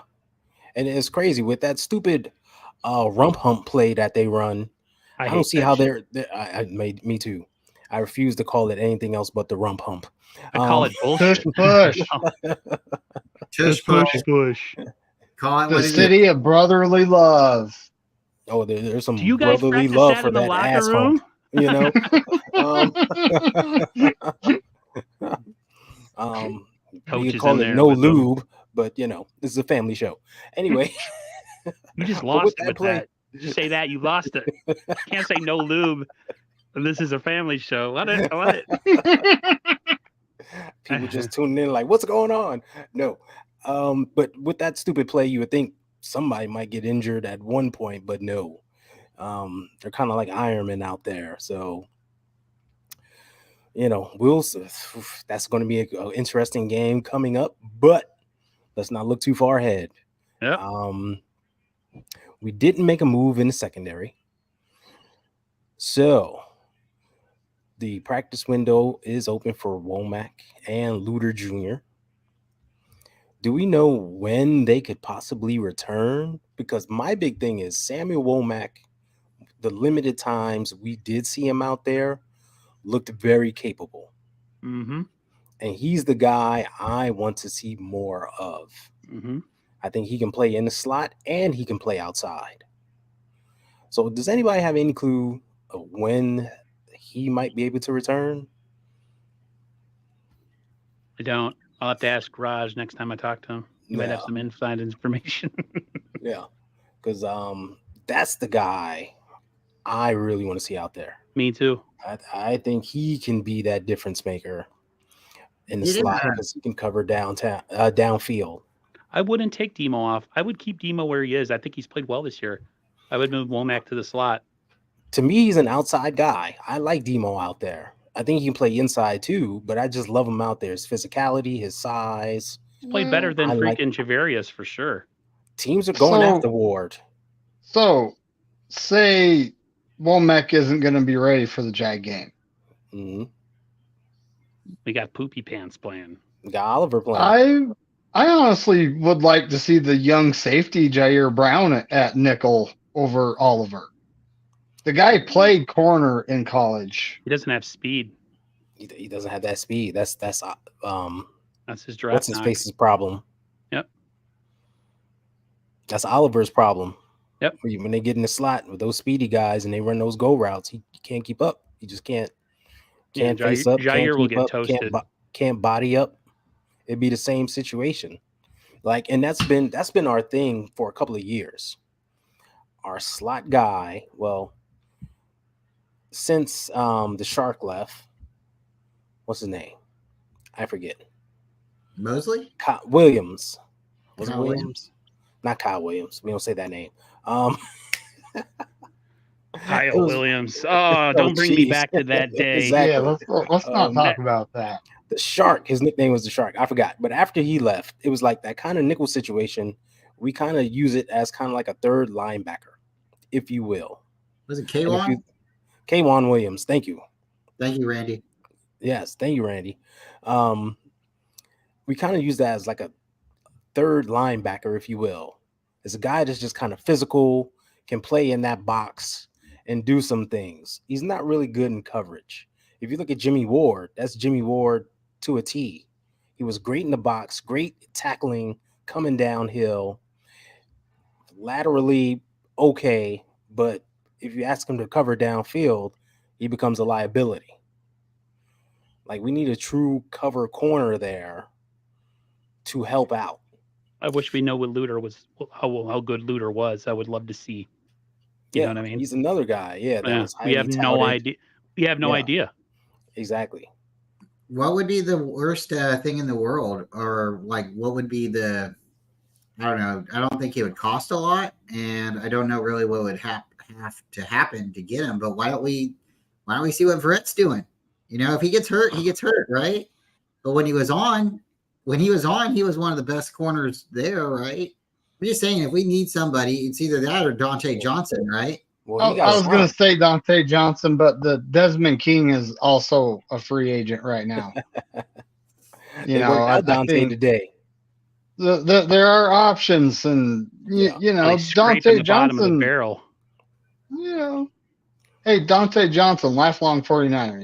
And it's crazy with that stupid rump hump play that they run. I don't see how they're me too. I refuse to call it anything else but the rump hump. I call it bullshit. Push. Push. The city of brotherly love. Oh, there's some Do you guys brotherly practice love that for in the that locker ass room? hump. You know, Coach you could is call in it there no with them. lube, but this is a family show. Anyway, You just but with lost it with play, that. Just say that you lost it. Can't say no lube. This is a family show. What it? people just tuning in like, what's going on? No, but with that stupid play, you would think somebody might get injured at one point, but no. They're kind of like Ironman out there, so that's going to be an interesting game coming up. But let's not look too far ahead. Yep. We didn't make a move in the secondary, so the practice window is open for Womack and Luter Jr. Do we know when they could possibly return? Because my big thing is Samuel Womack, the limited times we did see him out there, looked very capable. Mm-hmm. And he's the guy I want to see more of. Mm-hmm. I think he can play in the slot and he can play outside. So does anybody have any clue of when he might be able to return? I don't. I'll have to ask Raj next time I talk to him. He might have some inside information. Yeah, because that's the guy I really want to see out there. Me too. I think he can be that difference maker in the slot because he can cover downfield. I wouldn't take Demo off. I would keep Demo where he is. I think he's played well this year. I would move Womack to the slot. To me, he's an outside guy. I like Demo out there. I think he can play inside too, but I just love him out there. His physicality, his size. He's played better than freaking Javarius for sure. Teams are going after Ward. So, say Womack isn't going to be ready for the Jag game. Mm-hmm. We got Poopy Pants playing. We got Oliver playing. I honestly would like to see the young safety Jair Brown at nickel over Oliver. The guy played corner in college. He doesn't have speed. He doesn't have that speed. That's his draft. What's his face's problem? Yep. That's Oliver's problem. Yep. When they get in the slot with those speedy guys and they run those go routes, he can't keep up. He just can't face up. Jair will get up, toasted. Can't body up. It'd be the same situation. And that's been our thing for a couple of years. Our slot guy, since the Shark left, what's his name? I forget. Mosley? Williams. Was it Kyle Williams? Not Kyle Williams. We don't say that name. Kyle Williams. Oh, don't bring me back to that day. Exactly. Yeah, let's not talk about that. The Shark, his nickname was the Shark. I forgot. But after he left, it was like that kind of nickel situation. We kind of use it as kind of like a third linebacker, if you will. Was it Kwan? Kwan Williams. Thank you. Thank you, Randy. Yes, thank you, Randy. We kind of use that as like a third linebacker, if you will. It's a guy that's just kind of physical, can play in that box and do some things. He's not really good in coverage. If you look at Jimmy Ward, that's Jimmy Ward to a T. He was great in the box, great tackling, coming downhill, laterally okay, but if you ask him to cover downfield, he becomes a liability. Like, we need a true cover corner there to help out. I wish we know what Luter was, how good Luter was. I would love to see. You know what I mean? He's another guy. Yeah, we have no idea. We have no idea. Exactly. What would be the worst thing in the world, or like what would be the? I don't know. I don't think it would cost a lot, and I don't know really what would have to happen to get him. But why don't we see what Verrett's doing? If he gets hurt, he gets hurt, right? But when he was on, he was one of the best corners there, right? I'm just saying, if we need somebody, it's either that or Dante Johnson, right? Well, I was going to say Dante Johnson, but the Desmond King is also a free agent right now. I think today. There are options, and Dante Johnson. Of the barrel. Hey, Dante Johnson, lifelong 49er.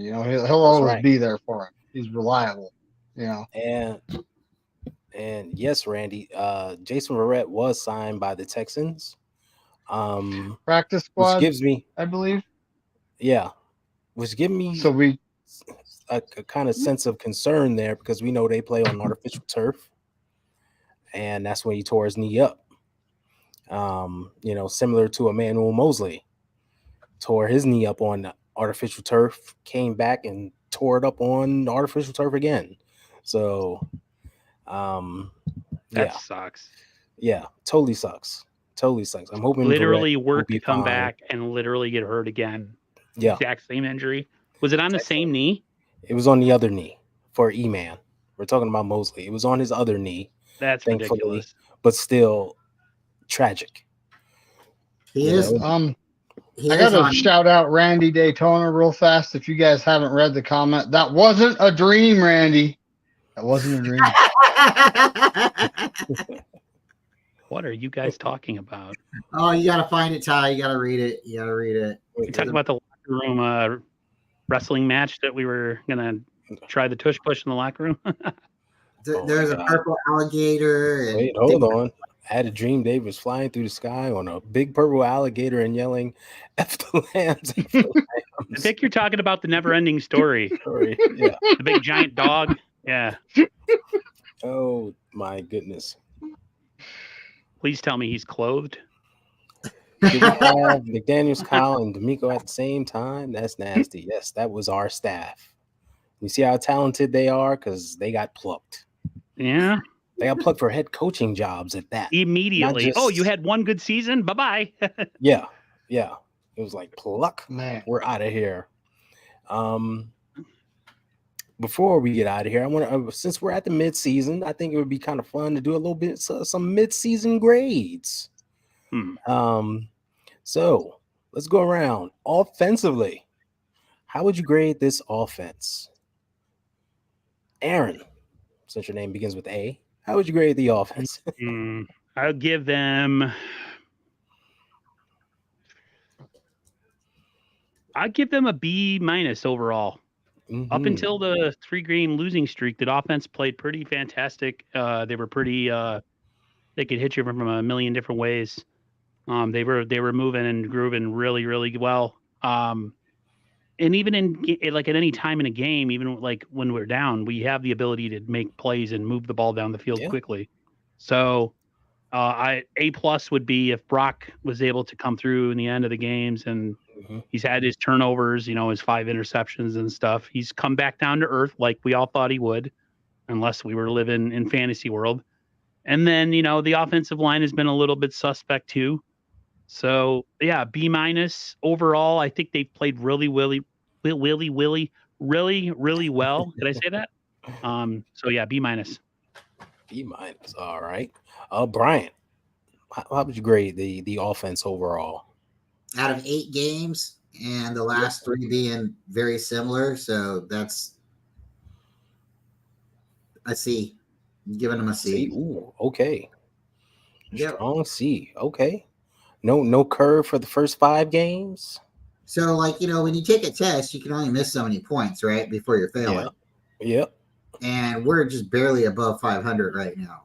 He'll always be there for him. He's reliable. And yes, Randy, Jason Verrett was signed by the Texans. Practice squad, which gives me, I believe. Yeah. was giving me So we a kind of sense of concern there because we know they play on artificial turf, and that's when he tore his knee up. Similar to Emmanuel Mosley, tore his knee up on artificial turf, came back and tore it up on artificial turf again. So, That sucks. Yeah, totally sucks. Totally sucks. I'm hoping literally Verrett will worked be to come fine. back and literally get hurt again. Yeah, Exact same injury. Was it on the same knee? it was on the other knee for E-Man. We're talking about Mosley. It was on his other knee. That's thankfully, ridiculous. but still tragic. He is. He I is gotta on. shout out Randy Daytona real fast. If you guys haven't read the comment, that wasn't a dream, Randy. That wasn't a dream. What are you guys talking about? Oh, you gotta find it, Ty. You gotta read it. You gotta read it. You talking about the locker room wrestling match that we were gonna try the tush push in the locker room? There's a purple alligator. And Wait, hold on. I had a dream Dave was flying through the sky on a big purple alligator and yelling, F the lambs. F the I lambs. think you're talking about the never ending story. Sorry. Yeah. The big giant dog. Yeah. Oh, my goodness. Please tell me he's clothed. Did we have McDaniels, Kyle, and D'Amico at the same time? That's nasty. Yes, that was our staff. You see how talented they are? Because they got plucked. Yeah. They got plucked for head coaching jobs at that. Immediately. Oh, you had one good season? Bye-bye. Yeah. It was like pluck. Man. We're out of here. Before we get out of here, I want to, since we're at the mid-season, I think it would be kind of fun to do a little bit some mid-season grades. So let's go around offensively. How would you grade this offense? Aaron, since your name begins with A, how would you grade the offense? I'll give them a B- overall. Up until the 3-game losing streak, that offense played pretty fantastic. They were pretty. They could hit you from a million different ways. They were moving and grooving really, really well. And even at any time in a game, even like when we're down, we have the ability to make plays and move the ball down the field quickly. So, A+ would be if Brock was able to come through in the end of the games, and he's had his turnovers, his 5 interceptions and stuff. He's come back down to earth like we all thought he would, unless we were living in fantasy world. And then, the offensive line has been a little bit suspect too. So yeah, B- overall. I think they've played really well. Did I say that? So yeah, B-. B-. All right. Bryant, how would you grade the offense overall? Out of 8 games, and the last 3 being very similar, so that's a C. I'm giving them a C. Ooh, okay. Yep. Strong C. Okay. No curve for the first 5 games. So, when you take a test, you can only miss so many points, right, before you're failing. Yep. And we're just barely above 500 right now.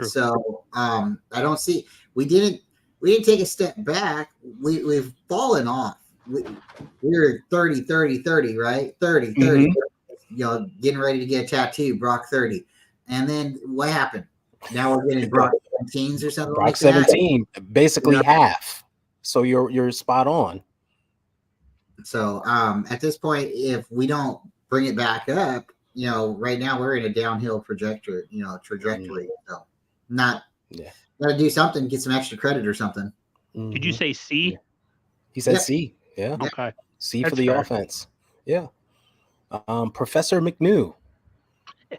So, I don't see. We didn't take a step back. We've fallen off. We're 30, right? 30. Getting ready to get a tattoo, Brock 30. And then what happened? Now we're getting Brock 17s or something Brock like that. 17, basically half. So you're spot on. So at this point, if we don't bring it back up, right now we're in a downhill trajectory. So got to do something, get some extra credit or something. Did you say C? He said C. Yeah. Okay. C That's for the fair. offense. Yeah. Professor McNew,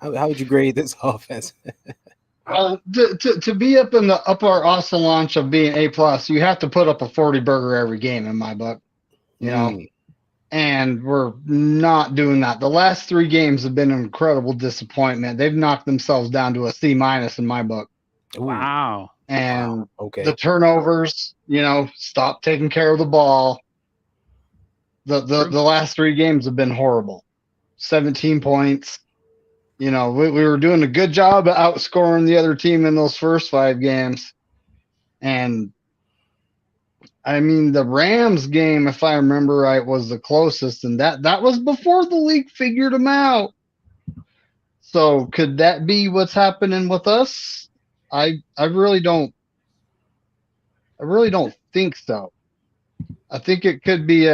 how would you grade this offense? To be up in the upper echelon of being A+, you have to put up a 40 burger every game in my book, and we're not doing that. The last 3 games have been an incredible disappointment. They've knocked themselves down to a C- in my book. Wow. And okay. The turnovers, stop taking care of the ball. The last 3 games have been horrible. 17 points. We were doing a good job of outscoring the other team in those first 5 games. And I mean, the Rams game, if I remember right, was the closest, and that was before the league figured them out. So could that be what's happening with us? I really don't think so. I think it could be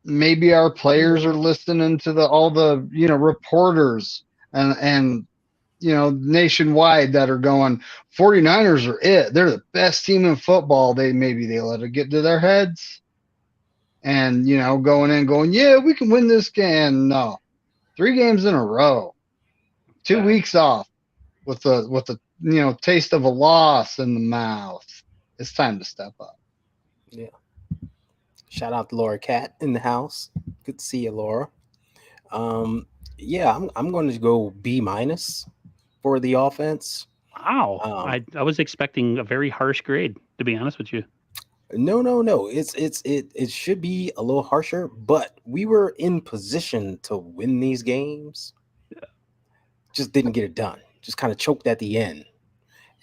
maybe our players are listening to all the reporters and nationwide that are going 49ers are it. They're the best team in football. They let it get to their heads and going, yeah, we can win this game. No. 3 games in a row. 2 weeks off with the taste of a loss in the mouth. It's time to step up. Yeah. Shout out to Laura Cat in the house. Good to see you, Laura. Yeah, I'm going to go B- for the offense. Wow. I was expecting a very harsh grade, to be honest with you. No. It should be a little harsher, but we were in position to win these games. Just didn't get it done. Just kind of choked at the end.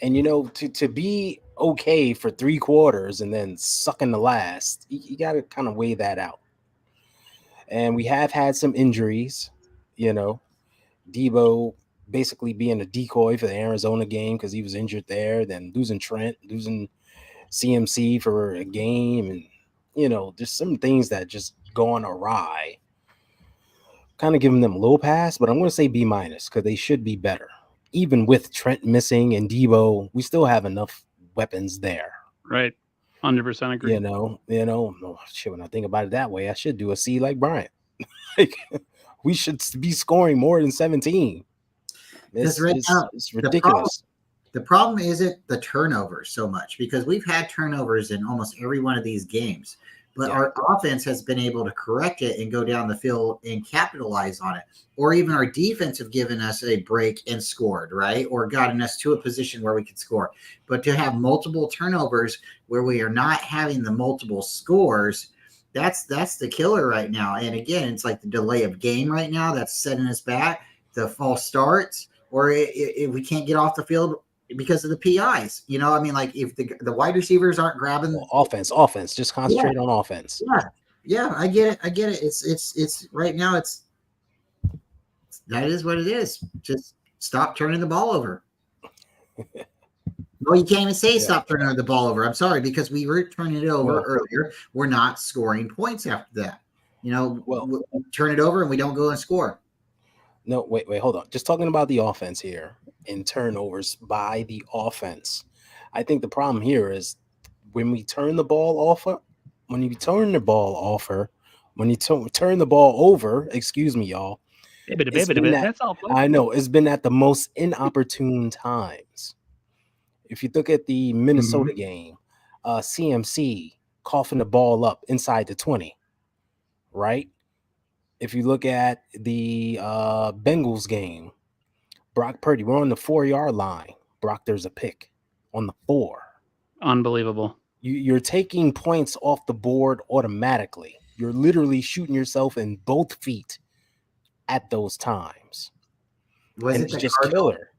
And to be okay for 3 quarters and then suck in the last, you got to kind of weigh that out. And we have had some injuries, Debo basically being a decoy for the Arizona game because he was injured there, then losing Trent, losing CMC for a game, and there's some things that just gone awry. Kind of giving them a little pass, but I'm going to say B- because they should be better. Even with Trent missing and Debo, we still have enough weapons there. Right. 100% agree. No, shit, when I think about it that way, I should do a C like Bryant. Like, we should be scoring more than 17. It's ridiculous. The problem isn't the turnovers so much because we've had turnovers in almost every one of these games, but our offense has been able to correct it and go down the field and capitalize on it. Or even our defense have given us a break and scored, right? Or gotten us to a position where we could score. But to have multiple turnovers where we are not having the multiple scores, that's the killer right now. And again, it's like the delay of game right now that's setting us back, the false starts, or if we can't get off the field because of the PIs, like if the wide receivers aren't grabbing offense, just concentrate on offense. Yeah, I get it. It's right now. That is what it is. Just stop turning the ball over. No, you can't even say stop turning the ball over. I'm sorry, because we were turning it over earlier. We're not scoring points after that. We turn it over and we don't go and score. No, wait, hold on. Just talking about the offense here and turnovers by the offense. I think the problem here is when we turn the ball over, excuse me, y'all. That's all. I know it's been at the most inopportune times. If you look at the Minnesota game, CMC coughing the ball up inside the 20, right? If you look at the Bengals game, Brock Purdy, we're on the 4-yard line. Brock, there's a pick on the 4. Unbelievable. You're taking points off the board automatically. You're literally shooting yourself in both feet at those times. It's just killer.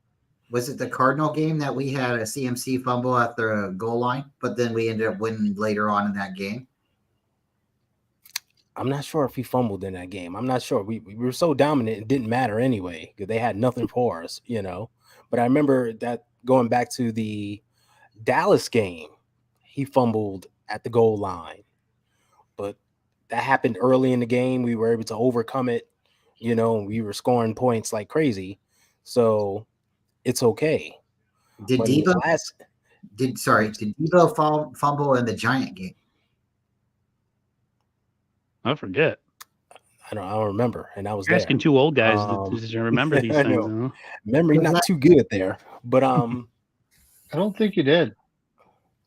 Was it the Cardinal game that we had a CMC fumble at the goal line, but then we ended up winning later on in that game? I'm not sure if he fumbled in that game. I'm not sure. We were so dominant, it didn't matter anyway because they had nothing for us, But I remember that going back to the Dallas game, he fumbled at the goal line. But that happened early in the game. We were able to overcome it, and we were scoring points like crazy. So it's okay. Did Debo fumble in the Giant game? I forget. I don't remember, and I was asking 2 old guys to remember these things. Huh? Memory not too good there, but I don't think he did.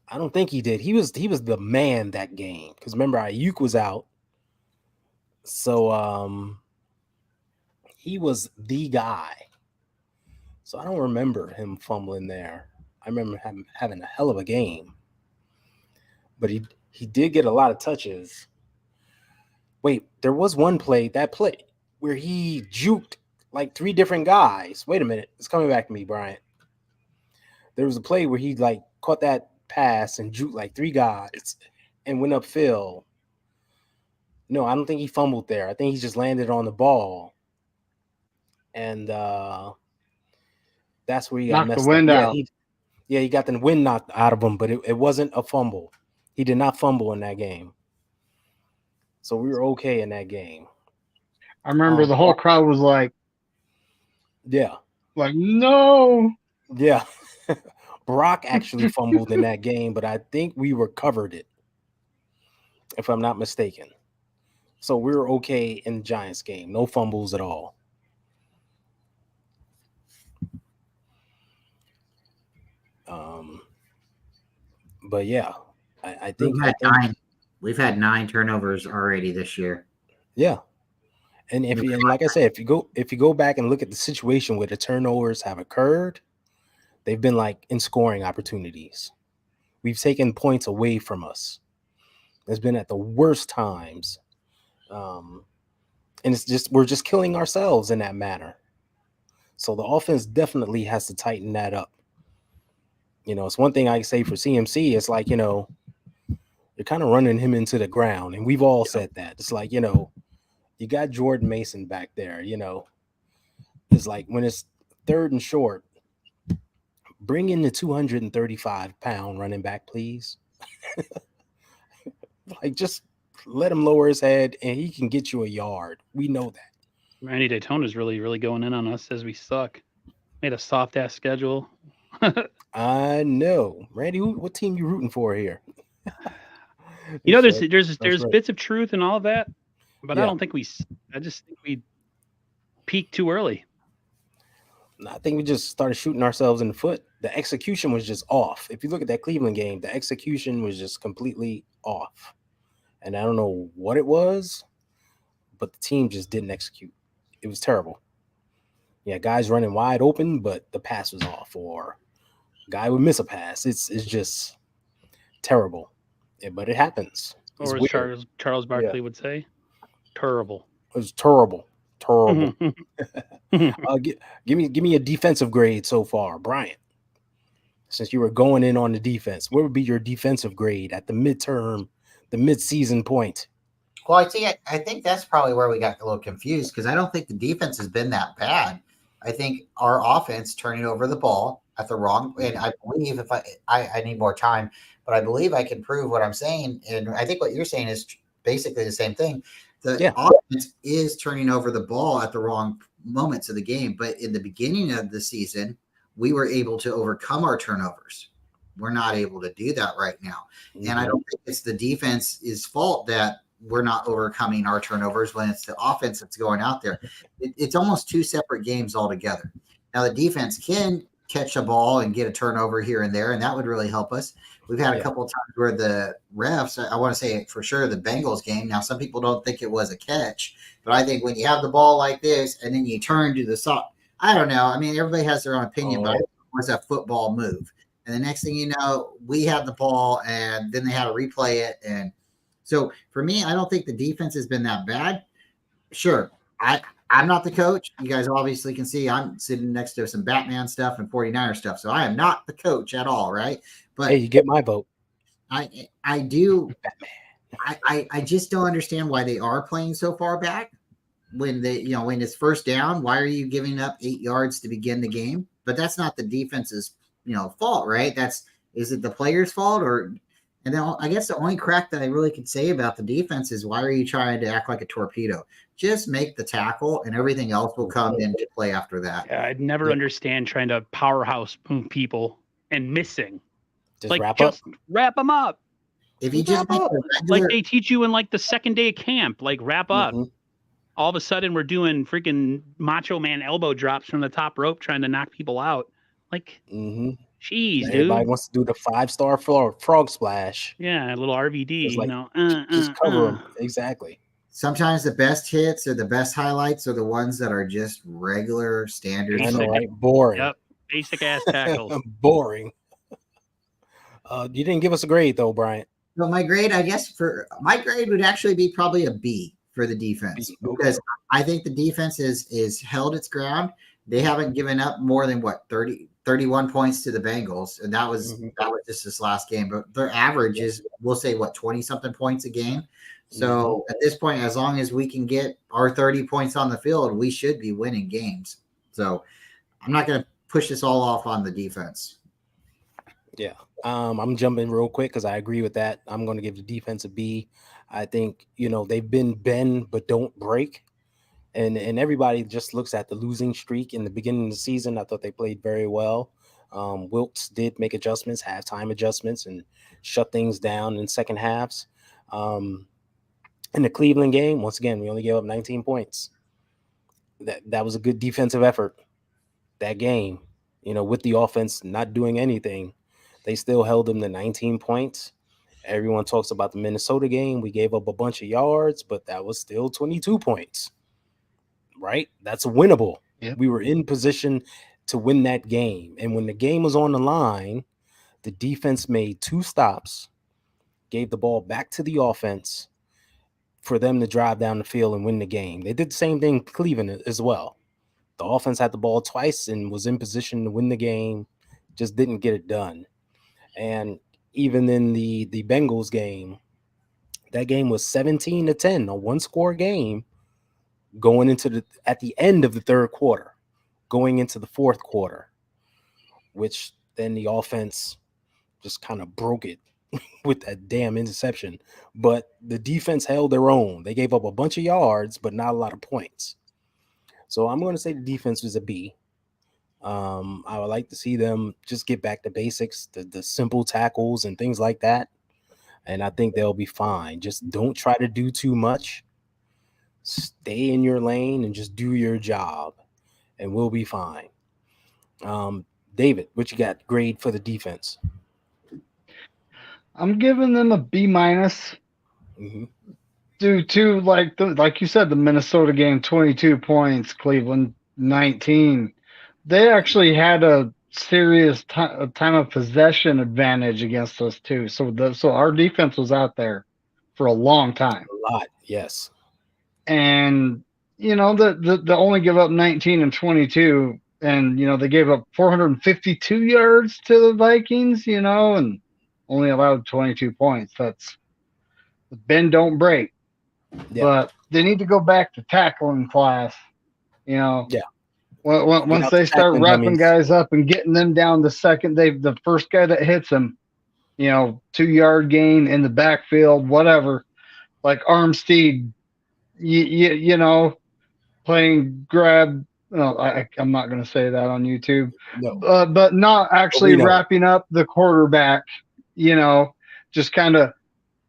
I don't think he did. He was the man that game because remember Ayuk was out, so he was the guy. So I don't remember him fumbling there. I remember him having a hell of a game, but he did get a lot of touches. Wait, there was one play where he juked like 3 different guys. Wait a minute. It's coming back to me, Bryant. There was a play where he caught that pass and juked like 3 guys. and went upfield. No, I don't think he fumbled there. I think he just landed on the ball. And that's where he got Knocked the messed wind up. out. He got the wind knocked out of him, but it wasn't a fumble. He did not fumble in that game. So we were okay in that game. I remember the whole crowd was like, yeah. No. Yeah. Brock actually fumbled in that game, but I think we recovered it, if I'm not mistaken. So we were okay in the Giants game. No fumbles at all. But yeah, I think we've had 9 turnovers already this year. Yeah. And like I said, if you go back and look at the situation where the turnovers have occurred, they've been like in scoring opportunities. We've taken points away from us. It's been at the worst times. And we're just killing ourselves in that manner. So the offense definitely has to tighten that up. It's one thing I say for CMC. It's like, you're kind of running him into the ground. And we've all said that. It's like, you got Jordan Mason back there, It's like when it's 3rd and short, bring in the 235-pound running back, please. Like, just let him lower his head and he can get you a yard. We know that. Randy Daytona's really, really going in on us as we suck. Made a soft ass schedule. I know. Randy, what team you rooting for here? There's right. bits of truth in all of that, but Yeah. I just think we peaked too early. I think we just started shooting ourselves in the foot. The execution was just off. If you look at that Cleveland game, the execution was just completely off. And I don't know what it was, but the team just didn't execute. It was terrible. Yeah, guys running wide open, but the pass was off, or guy would miss a pass. It's just terrible. Yeah, but it happens. Or as Charles Barkley would say, terrible. It was terrible. Terrible. Give me a defensive grade so far, Bryant. Since you were going in on the defense, what would be your defensive grade at the midterm, the mid-season point? Well, I think that's probably where we got a little confused, because I don't think the defense has been that bad. I think our offense turning over the ball at the wrong, and I believe if I need more time, but I believe I can prove what I'm saying. And I think what you're saying is basically the same thing. The offense is turning over the ball at the wrong moments of the game. But in the beginning of the season, we were able to overcome our turnovers. We're not able to do that right now. Mm-hmm. And I don't think it's the defense's fault that we're not overcoming our turnovers when it's the offense that's going out there. It's almost 2 separate games altogether. Now, the defense can catch a ball and get a turnover here and there, and that would really help us. We've had a couple of times where the refs, I want to say for sure the Bengals game. Now, some people don't think it was a catch, but I think when you have the ball like this and then you turn to the side, I don't know. I mean, everybody has their own opinion, but it was a football move. And the next thing you know, we had the ball and then they had to replay it. And so for me, I don't think the defense has been that bad. Sure. I'm not the coach. You guys obviously can see I'm sitting next to some Batman stuff and 49er stuff. So I am not the coach at all, right? But hey, you get my vote. I do. I just don't understand why they are playing so far back when when it's first down. Why are you giving up 8 yards to begin the game? But that's not the defense's fault, right? Is it the player's fault? And then I guess the only crack that I really could say about the defense is, why are you trying to act like a torpedo? Just make the tackle and everything else will come into play after that. Yeah, I'd never understand trying to powerhouse move people and missing. Just wrap them up. If you just like they teach you in like the second day of camp, like wrap up. Mm-hmm. All of a sudden we're doing freaking Macho Man elbow drops from the top rope trying to knock people out. Like, Jeez, everybody wants to do the 5-star frog splash. Yeah, a little RVD. Just cover them. Exactly. Sometimes the best hits or the best highlights are the ones that are just regular standard. I know, right? Boring. Yep. Basic ass tackles. Boring. You didn't give us a grade though, Bryant. So my grade, I guess my grade would actually be probably a B for the defense, because I think the defense is held its ground. They haven't given up more than 30 31 points to the Bengals, and that was just this last game. But their average is, we'll say, what, 20-something points a game. So at this point, as long as we can get our 30 points on the field, we should be winning games. So I'm not going to push this all off on the defense. Yeah. I'm jumping real quick because I agree with that. I'm going to give the defense a B. I think, they've been bend but don't break. And everybody just looks at the losing streak in the beginning of the season. I thought they played very well. Wilkes did make adjustments, halftime adjustments, and shut things down in second halves. In the Cleveland game, once again, we only gave up 19 points. That was a good defensive effort. That game, with the offense not doing anything, they still held them to 19 points. Everyone talks about the Minnesota game. We gave up a bunch of yards, but that was still 22 points. Right? That's winnable. Yep. We were in position to win that game. And when the game was on the line, the defense made 2 stops, gave the ball back to the offense for them to drive down the field and win the game. They did the same thing in Cleveland as well. The offense had the ball twice and was in position to win the game, just didn't get it done. And even in the Bengals game, that game was 17-10, a one-score game. Going into at the end of the third quarter, going into the fourth quarter, which then the offense just kind of broke it with that damn interception. But the defense held their own. They gave up a bunch of yards, but not a lot of points. So I'm going to say the defense was a B. I would like to see them just get back to basics, the simple tackles and things like that. And I think they'll be fine. Just don't try to do too much. Stay in your lane and just do your job, and we'll be fine. David, what you got grade for the defense? I'm giving them a B-. Due to, like you said, the Minnesota game, 22 points, Cleveland 19. They actually had a serious time of possession advantage against us too. So our defense was out there for a long time. A lot, yes. And the only give up 19 and 22, and they gave up 452 yards to the Vikings, and only allowed 22 points. That's bend don't break. Yeah. But they need to go back to tackling class. Yeah. Once they start wrapping guys up and getting them down the second, the first guy that hits them, 2-yard gain in the backfield, whatever, like Armstead. Playing grab. No, I'm not going to say that on YouTube. No. But not actually wrapping up the quarterback. Just kind of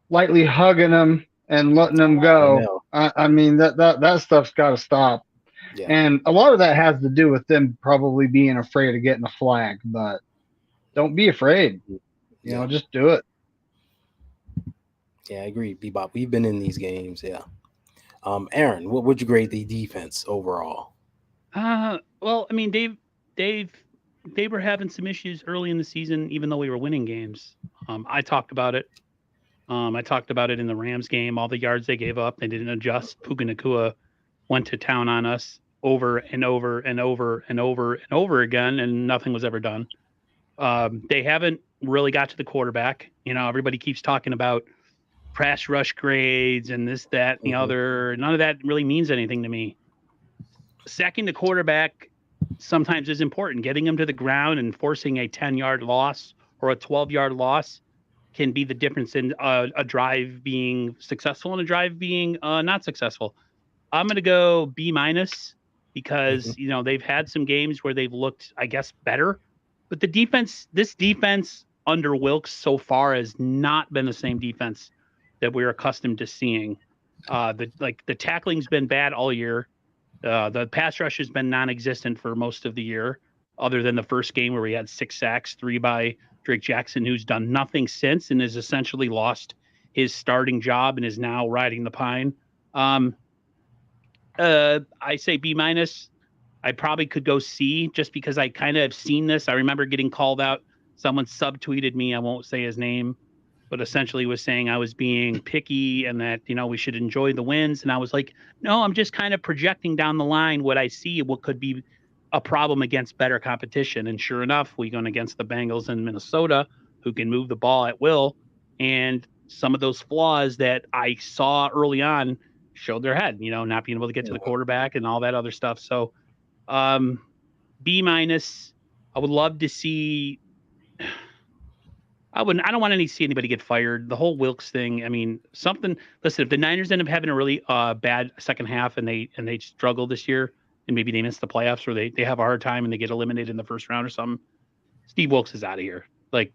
lightly hugging them and letting them go. I mean that stuff's got to stop. Yeah. And a lot of that has to do with them probably being afraid of getting a flag. But don't be afraid. Just do it. Yeah, I agree, Bebop. We've been in these games. Yeah. Aaron, what would you grade the defense overall? Well, I mean, they were having some issues early in the season, even though we were winning games. I talked about it. I talked about it in the Rams game. All the yards they gave up, they didn't adjust. Puka Nacua went to town on us over and over and over and over and over again, and nothing was ever done. They haven't really got to the quarterback. Everybody keeps talking about pass rush grades and this, that, and the other. None of that really means anything to me. Sacking the quarterback sometimes is important. Getting him to the ground and forcing a 10-yard loss or a 12-yard loss can be the difference in a drive being successful and a drive being not successful. I'm going to go B- because, they've had some games where they've looked, I guess, better. But this defense under Wilkes so far has not been the same defense that we're accustomed to seeing. The tackling's been bad all year. The pass rush has been non-existent for most of the year, other than the first game where we had 6 sacks, 3 by Drake Jackson, who's done nothing since and has essentially lost his starting job and is now riding the pine. I say B-. I probably could go C just because I kind of have seen this. I remember getting called out. Someone subtweeted me. I won't say his name, but essentially was saying I was being picky and that, we should enjoy the wins. And I was like, no, I'm just kind of projecting down the line what I see, what could be a problem against better competition. And sure enough, we went against the Bengals in Minnesota, who can move the ball at will. And some of those flaws that I saw early on showed their head, not being able to get to the quarterback and all that other stuff. So B-. I would love to see. I don't want to see anybody get fired. The whole Wilkes thing. I mean, something. Listen, if the Niners end up having a really bad second half and they struggle this year, and maybe they miss the playoffs or they have a hard time and they get eliminated in the first round or something, Steve Wilkes is out of here. Like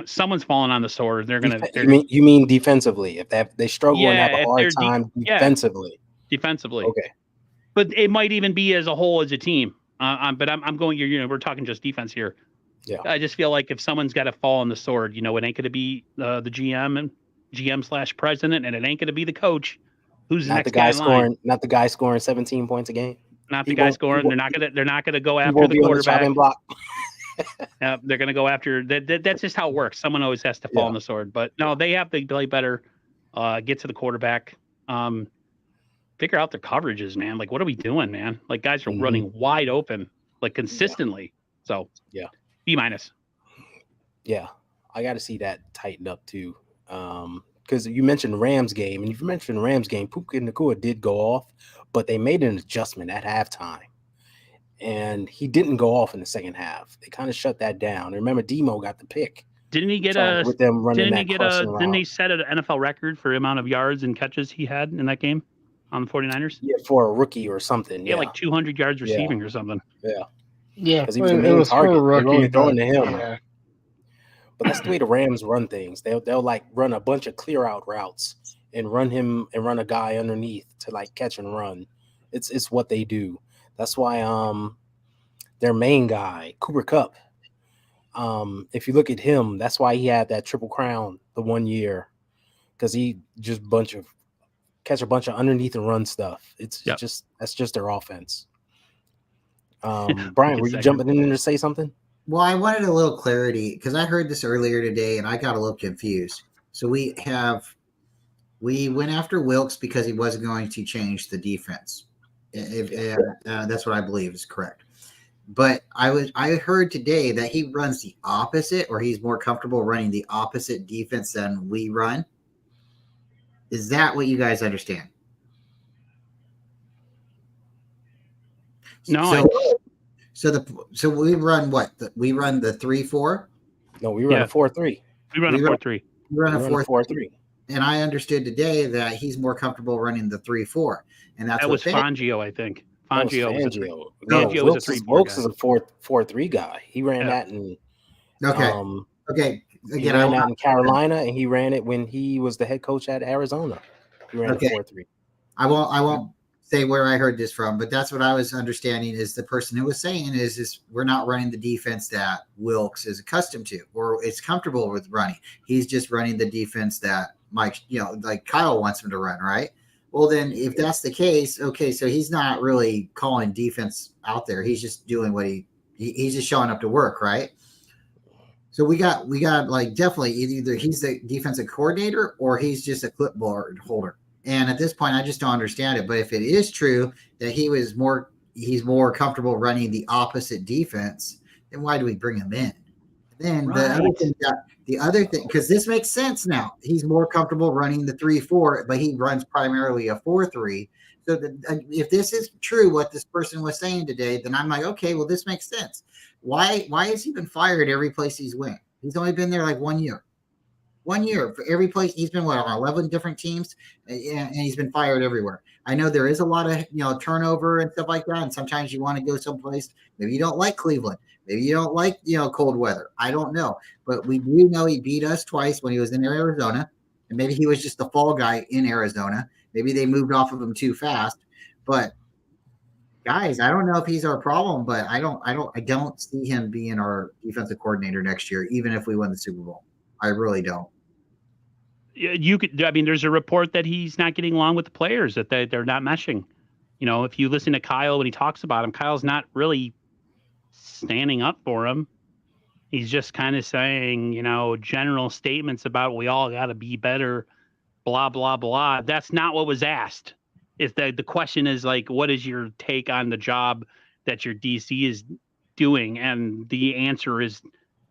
someone's falling on the sword. You mean defensively? If they struggle and have a hard time defensively. Defensively. Okay. But it might even be as a whole as a team. But I'm going. We're talking just defense here. Yeah. I just feel like if someone's got to fall on the sword, it ain't going to be the GM and GM/president, and it ain't going to be the coach. Who's not next the guy guy scoring? Not the guy scoring 17 points a game. Not the guy scoring. They're not going to go after the quarterback. Block. They're going to go after. That's just how it works. Someone always has to fall on the sword. But no, they have to play better. Get to the quarterback. Figure out their coverages, man. Like, what are we doing, man? Like, guys are running wide open, like consistently. So yeah. B-. Yeah, I got to see that tightened up too. Because you mentioned Rams game, and if you mentioned Rams game, Puka Nacua did go off, but they made an adjustment at halftime, and he didn't go off in the second half. They kind of shut that down. Remember, Demo got the pick. Didn't he get with them running Didn't he set an NFL record for the amount of yards and catches he had in that game on the 49ers? Yeah, for a rookie or something. Yeah, like 200 yards receiving or something. Yeah. Yeah, because he was the main target. They're only throwing to him. Yeah. But that's the way the Rams run things. They'll like run a bunch of clear out routes and run him and run a guy underneath to like catch and run. It's what they do. That's why their main guy, Cooper Kupp, if you look at him, that's why he had that Triple Crown the 1 year, because he just catch a bunch of underneath and run stuff. That's just their offense. Brian, were you jumping in there to say something? Well, I wanted a little clarity because I heard this earlier today and I got a little confused. So we went after Wilkes because he wasn't going to change the defense. That's what I believe is correct. But I heard today that he runs the opposite, or he's more comfortable running the opposite defense than we run. Is that what you guys understand? No. So we run what? We run the 3-4? No, we run a 4-3. We run a 4-3. We run a 4-3. And I understood today that he's more comfortable running the 3-4. And that was Fangio, I think. Fangio was a 3-4 Wilkes is a 4-3 guy. He ran that in Okay. Again, he ran that in Carolina, and he ran it when he was the head coach at Arizona. He ran a 4-3. I won't say where I heard this from, but that's what I was understanding is the person who was saying is we're not running the defense that Wilkes is accustomed to or is comfortable with running. He's just running the defense that Mike, like Kyle wants him to run, right? Well, then if that's the case, okay, so he's not really calling defense out there. He's just doing what he's just showing up to work, right? So we got like definitely either he's the defensive coordinator or he's just a clipboard holder. And at this point, I just don't understand it. But if it is true that he's more comfortable running the opposite defense, then why do we bring him in? Then the other thing, because this makes sense now. He's more comfortable running the 3-4, but he runs primarily a 4-3. So if this is true, what this person was saying today, then I'm like, okay, well, this makes sense. Why has he been fired every place he's went? He's only been there like 1 year. 1 year for every place. He's been on 11 different teams, and he's been fired everywhere. I know there is a lot of turnover and stuff like that, and sometimes you want to go someplace. Maybe you don't like Cleveland. Maybe you don't like cold weather. I don't know, but we do know he beat us twice when he was in Arizona, and maybe he was just the fall guy in Arizona. Maybe they moved off of him too fast. But guys, I don't know if he's our problem, but I don't see him being our defensive coordinator next year, even if we win the Super Bowl. I really don't. There's a report that he's not getting along with the players, that they're not meshing. If you listen to Kyle when he talks about him, Kyle's not really standing up for him. He's just kind of saying, general statements about we all got to be better, blah, blah, blah. That's not what was asked. If the question is like, what is your take on the job that your DC is doing, and the answer is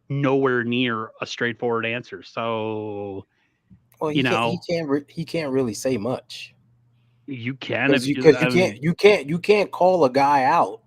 nowhere near a straightforward answer. So, Well, you know, he can't really say much you can because you can't call a guy out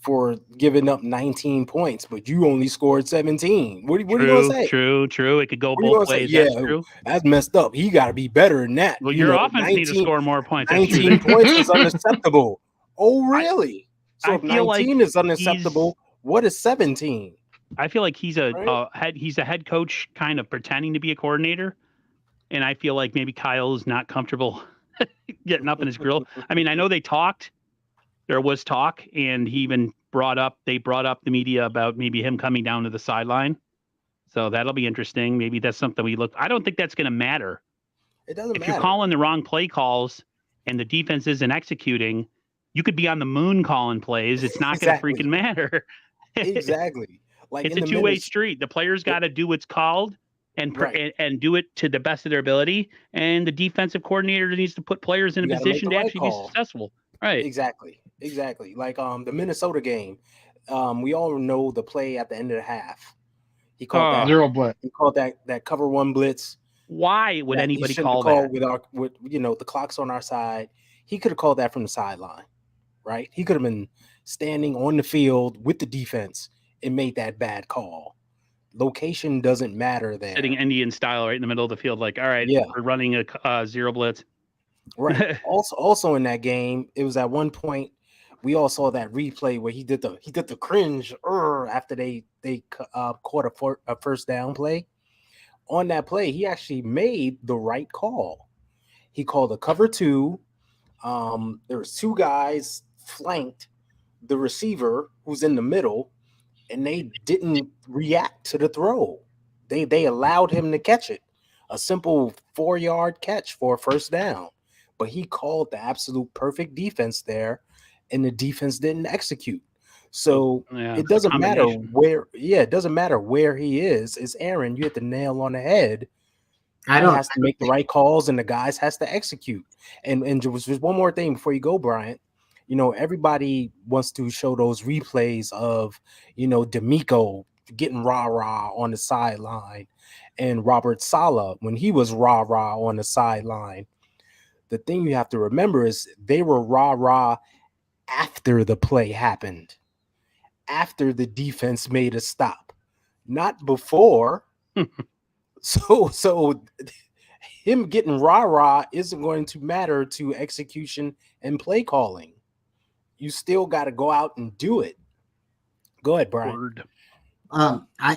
for giving up 19 points, but you only scored 17. What are you going to say? True. It could go What are you both gonna say? ways. Yeah, That's true. that's messed up. He got to be better than that. Well, You your know, offense need to score more points. That's 19 true. points is unacceptable. Oh, really? So I if feel 19 like is unacceptable, what is 17? I feel like he's a Right? he's a head coach kind of pretending to be a coordinator, and I feel like maybe Kyle is not comfortable getting up in his grill. I mean, I know they talked. There was talk, and he even brought up the media about maybe him coming down to the sideline. So that'll be interesting. Maybe that's something we look. I don't think that's going to matter. It doesn't If you're matter. calling the wrong play calls and the defense isn't executing, you could be on the moon calling plays. It's not going to Exactly. freaking matter. Exactly. Like It's in a the two-way street. The players got to do what's called right. and do it to the best of their ability. And the defensive coordinator needs to put players in a You got to make position the to right actually be call. successful. Right. Exactly. Like the Minnesota game. We all know the play at the end of the half. He called that. Zero blitz. He called that cover one blitz. Why would That he anybody shouldn't have call called that? with the clock's on our side. He could have called that from the sideline, right? He could have been standing on the field with the defense and made that bad call. Location doesn't matter there. Sitting Indian style right in the middle of the field, like, all right, Yeah. we're running a zero blitz. Right. Also in that game, it was at one point we all saw that replay where he did the cringe after they caught a first down play. On that play, he actually made the right call. He called a cover two. There was two guys flanked the receiver who's in the middle, and they didn't react to the throw. They allowed him to catch it. A simple 4-yard catch for a first down. But he called the absolute perfect defense there, and the defense didn't execute. So it doesn't matter where. Yeah, it doesn't matter where he is. It's Aaron. You hit the nail on the head. He has to make the right calls, and the guys has to execute. And just one more thing before you go, Bryant. Everybody wants to show those replays of D'Amico getting rah-rah on the sideline, and Robert Saleh when he was rah-rah on the sideline. The thing you have to remember is they were rah-rah after the play happened, after the defense made a stop, not before. So him getting rah-rah isn't going to matter to execution and play calling. You still got to go out and do it. Go ahead, Brian. I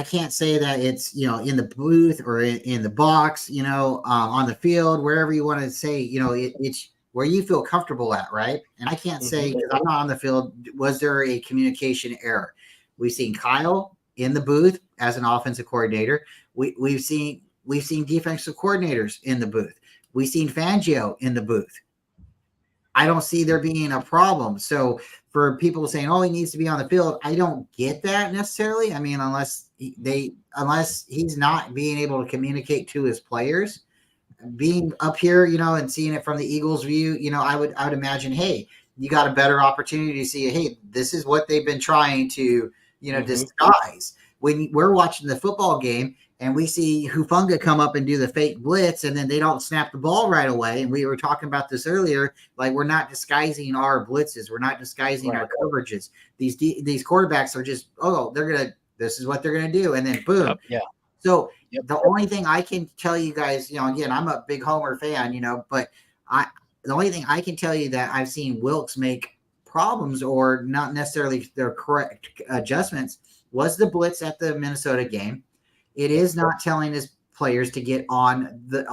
can't say that it's in the booth or in the box, on the field, wherever you want to say, it's where you feel comfortable at, right? And I can't say, because I'm not on the field, was there a communication error? We've seen Kyle in the booth as an offensive coordinator. We've seen defensive coordinators in the booth. We've seen Fangio in the booth. I don't see there being a problem. So for people saying, "Oh, he needs to be on the field," I don't get that necessarily. I mean, unless he's not being able to communicate to his players, being up here, and seeing it from the Eagles' view, I would imagine, hey, you got a better opportunity to see, hey, this is what they've been trying to, disguise. When we're watching the football game and we see Hufanga come up and do the fake blitz, and then they don't snap the ball right away. And we were talking about this earlier, like we're not disguising our blitzes. We're not disguising our coverages. These quarterbacks are just, this is what they're going to do. And then boom. Yeah. So the only thing I can tell you guys, again, I'm a big Homer fan, but the only thing I can tell you that I've seen Wilkes make problems or not necessarily their correct adjustments was the blitz at the Minnesota game. It is not telling his players to get on the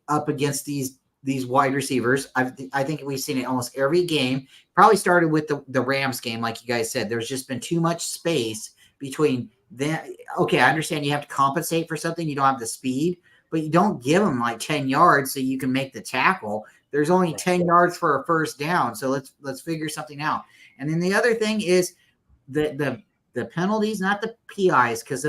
up against these wide receivers. I think we've seen it almost every game. Probably started with the Rams game, like you guys said. There's just been too much space between them. Okay, I understand you have to compensate for something. You don't have the speed, but you don't give them like 10 yards so you can make the tackle. There's only 10 yards for a first down. So let's figure something out. And then the other thing is the penalties, not the PIs, because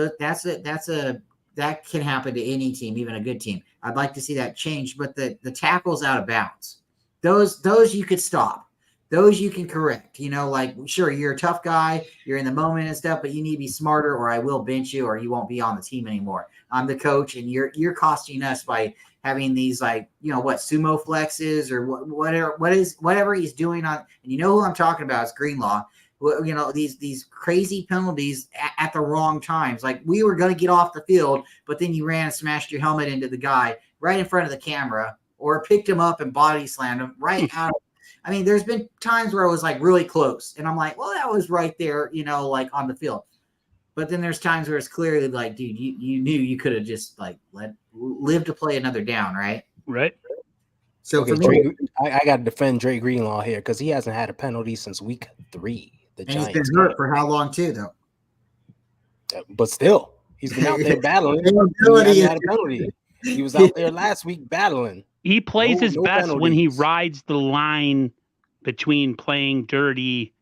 that can happen to any team, even a good team. I'd like to see that change, but the tackles out of bounds. those you could stop. Those you can correct. Like, sure, you're a tough guy, you're in the moment and stuff, but you need to be smarter, or I will bench you, or you won't be on the team anymore. I'm the coach, and you're costing us by having these, like, sumo flexes or whatever he's doing on. And who I'm talking about is Greenlaw. These crazy penalties at the wrong times. Like, we were going to get off the field, but then you ran and smashed your helmet into the guy right in front of the camera, or picked him up and body slammed him right out. I mean, there's been times where it was like really close, and I'm like, well, that was right there, like on the field. But then there's times where it's clearly like, dude, you knew you could have just like live to play another down, right? Right. So okay, for me, I got to defend Dre Greenlaw here because he hasn't had a penalty since week 3. The and Giants he's been hurt for how long too, though? But still, he's been out there battling. He hasn't had a penalty. He was out there last week battling. He plays his best penalties. when he rides the line between playing dirty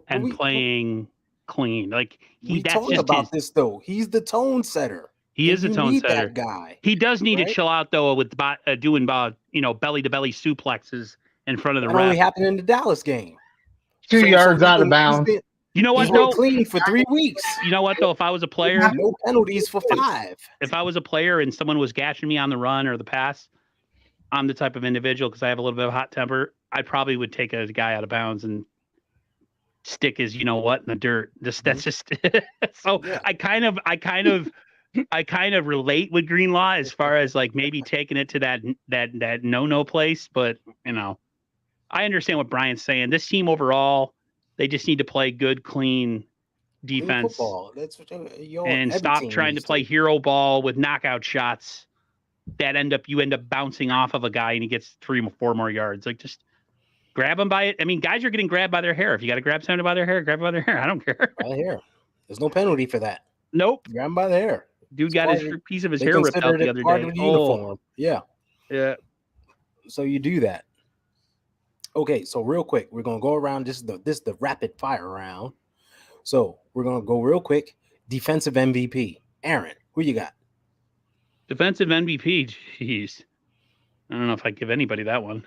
and playing clean. Like, we talk about this though. He's the tone setter. He is a tone setter. That guy. He does need to chill out though with doing belly to belly suplexes in front of the That ref. only happened in the Dallas game. 2 yards out of bounds. You know what? He's been clean for 3 weeks. You know what though? If I was a player, no penalties for 5. If I was a player and someone was gashing me on the run or the pass, I'm the type of individual, because I have a little bit of hot temper, I probably would take a guy out of bounds and stick his in the dirt. That's just so. Yeah. I kind of relate with Greenlaw as far as like maybe taking it to that no place, but I understand what Bryant's saying. This team overall, they just need to play good, clean defense. That's what and stop trying to play hero ball with knockout shots that you end up bouncing off of a guy and he gets 3 or 4 more yards. Like, just grab them by it. I mean, guys are getting grabbed by their hair. If you got to grab somebody by their hair, grab them by their hair. I don't care. By the hair. There's no penalty for that. Nope. Grab him by the hair. Dude got his piece of his hair ripped out the other day. Uniform. Yeah. Yeah. So you do that. Okay, so real quick, we're gonna go around. This is the rapid fire round. So we're gonna go real quick. Defensive MVP. Aaron, who you got? Defensive MVP. Jeez. I don't know if I give anybody that one.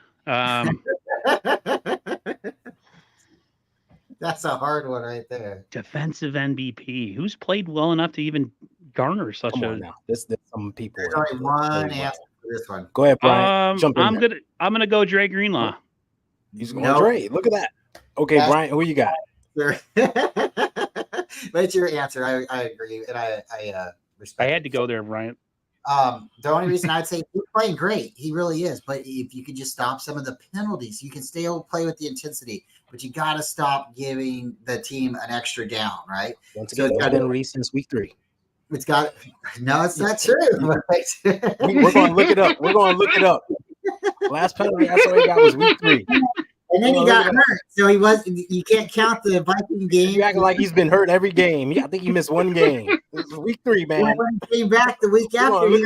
That's a hard one right there. Defensive MVP. Who's played well enough to even garner such Come a? on now. There's some people. There's only one answer for this one. Go ahead, Bryant. Jump in. I'm gonna go Dre Greenlaw. He's going Dre. Look at that. Okay, Bryant, who you got? That's your answer. I agree, and I respect. I had to go there, Bryant. The only reason I'd say he's playing great, he really is. But if you could just stop some of the penalties, you can still play with the intensity. But you got to stop giving the team an extra down, right? Once again, it's been released since week 3. It's got no, it's not true. We're going to look it up. We're going to look it up. Last penalty I saw he got was week 3. And then he got hurt, so he was. You can't count the Viking game. You acting like he's been hurt every game. I think he missed 1 game. This is week 3, man. When he came back the week after, he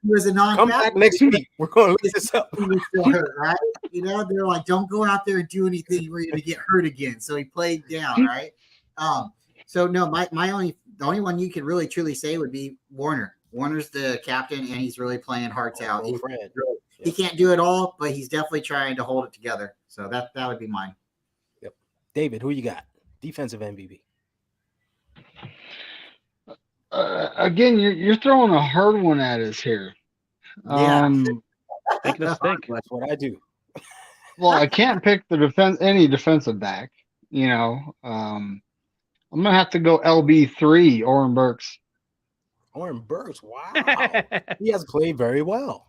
was a non. Come back next week. We're going to look this up. He was still hurt, right? They're like, don't go out there and do anything where you're going to get hurt again. So he played down, right? So no, the only one you could really truly say would be Warner. Warner's the captain, and he's really playing hearts out. He can't do it all, but he's definitely trying to hold it together. So that would be mine. Yep. David, who you got? Defensive MVP. Again, you're throwing a hard one at us here. Yeah. That's what I do. Well, I can't pick any defensive back. I'm gonna have to go LB3, Oren Burks. Oren Burks, wow. He has played very well.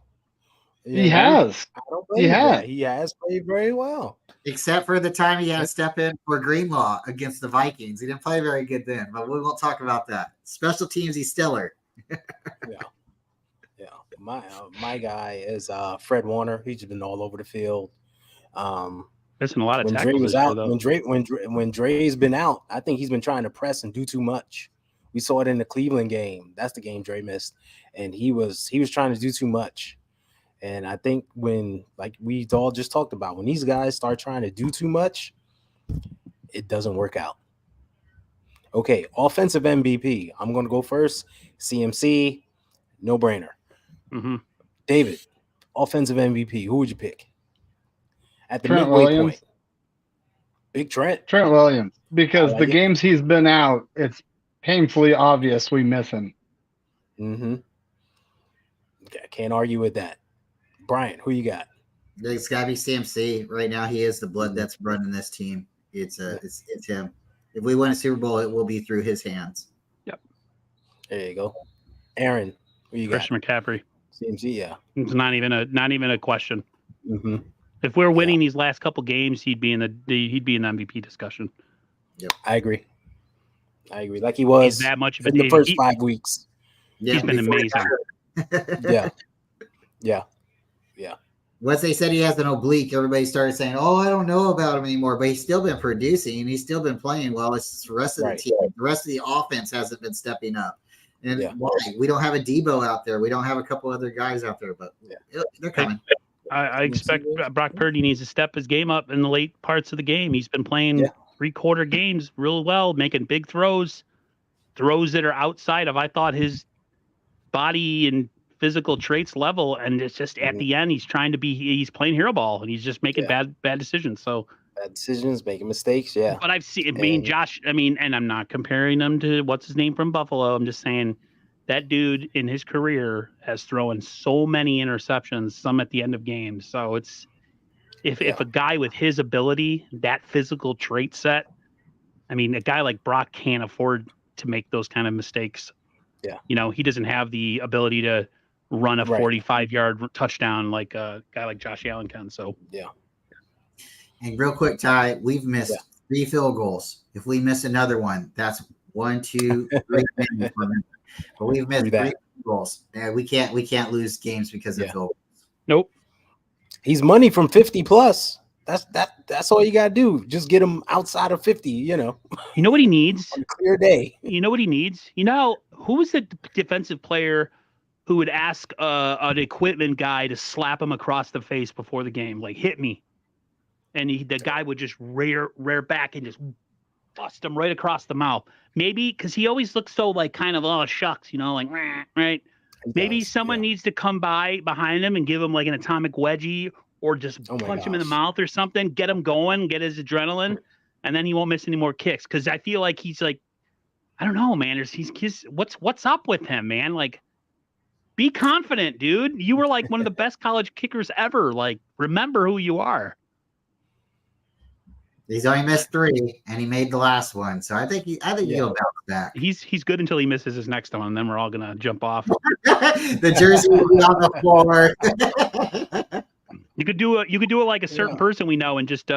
He has. He has played very well. Except for the time he had to step in for Greenlaw against the Vikings. He didn't play very good then, but we won't talk about that. Special teams, he's stellar. Yeah. My guy is Fred Warner. He's been all over the field. There's been a lot of tackles. Dre was out, when Dre's been out, I think he's been trying to press and do too much. We saw it in the Cleveland game. That's the game Dre missed, and he was trying to do too much. And I think when, like we all just talked about, when these guys start trying to do too much, it doesn't work out. Okay, offensive MVP. I'm going to go first. CMC, no brainer. Mm-hmm. David, offensive MVP. Who would you pick? at the Trent midway Williams. point. Big Trent. Trent Williams, because like the it. games he's been out, it's painfully obvious we miss him. Mm-hmm. Can't argue with that. Bryant, who you got? It's got to be CMC. Right now, he is the blood that's running this team. It's him. If we win a Super Bowl, it will be through his hands. Yep. There you go. Aaron, who you Christian McCaffrey. CMC, yeah. It's not even a question. Mm-hmm. If we're winning these last couple games, he'd be in the MVP discussion. Yep. I agree. Like he was He's that much of in the first 5 weeks. Yeah, he's been amazing. Yeah. Once they said he has an oblique, everybody started saying, "Oh, I don't know about him anymore." But he's still been producing and he's still been playing well. It's the rest of the team. The rest of the offense hasn't been stepping up. And why? We don't have a Debo out there. We don't have a couple other guys out there, but they're coming. I expect Brock Purdy needs to step his game up in the late parts of the game. He's been playing 3-quarter games real well, making big throws that are outside of, I thought, his body and physical traits level. And it's just at the end, he's playing hero ball and he's just making bad decisions. So bad decisions, making mistakes. Yeah. But I've seen, Josh, and I'm not comparing him to what's his name from Buffalo. I'm just saying that dude in his career has thrown so many interceptions, some at the end of games. So it's, if a guy with his ability, that physical trait set, a guy like Brock can't afford to make those kind of mistakes. Yeah. He doesn't have the ability to run a 45-yard touchdown like a guy like Josh Allen can. So, yeah. And real quick, Ty, we've missed 3 field goals. If we miss another one, that's 1, 2, 3. But we've missed 3 field goals. We can't lose games because of field goals. Nope. He's money from 50 plus. That's all you gotta do. Just get him outside of 50. You know what he needs? On a clear day. You know what he needs? Who was the defensive player who would ask an equipment guy to slap him across the face before the game, like hit me, and the guy would just rear back and just bust him right across the mouth. Maybe because he always looks so like kind of shucks, like right. Maybe someone needs to come behind him and give him like an atomic wedgie or just punch him in the mouth or something, get him going, get his adrenaline, and then he won't miss any more kicks. Because I feel like he's like, I don't know, man. What's up with him, man? Like, be confident, dude. You were like one of the best college kickers ever. Like, remember who you are. He's only missed 3, and he made the last one. So I think he'll bounce back. He's good until he misses his next one, and then we're all gonna jump off. The jersey will be on the floor. You could do it like a certain person we know, and just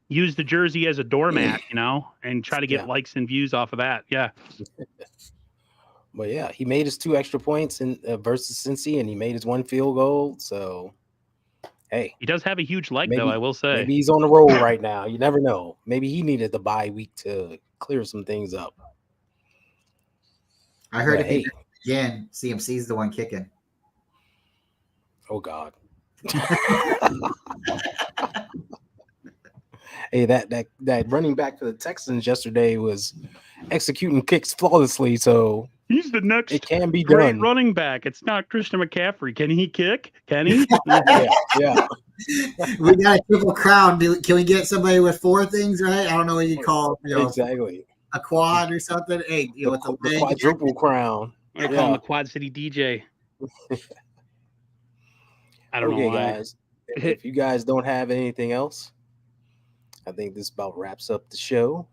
use the jersey as a doormat, and try to get likes and views off of that. Yeah. But yeah, he made his 2 extra points in versus Cincy, and he made his 1 field goal. So, hey, he does have a huge leg, though. I will say, maybe he's on the roll right now. You never know. Maybe he needed the bye week to clear some things up. I heard again, CMC's the one kicking. Oh God. Hey, that running back for the Texans yesterday was executing kicks flawlessly. So he's the next. It can be great done. Running back. It's not Christian McCaffrey. Can he kick? Can he? Yeah. We got a triple crown. Can we get somebody with 4 things right? I don't know what you call exactly a quad or something. Hey, with the quadruple crown. I call him the Quad City DJ. I don't know why. Guys. If you guys don't have anything else, I think this about wraps up the show.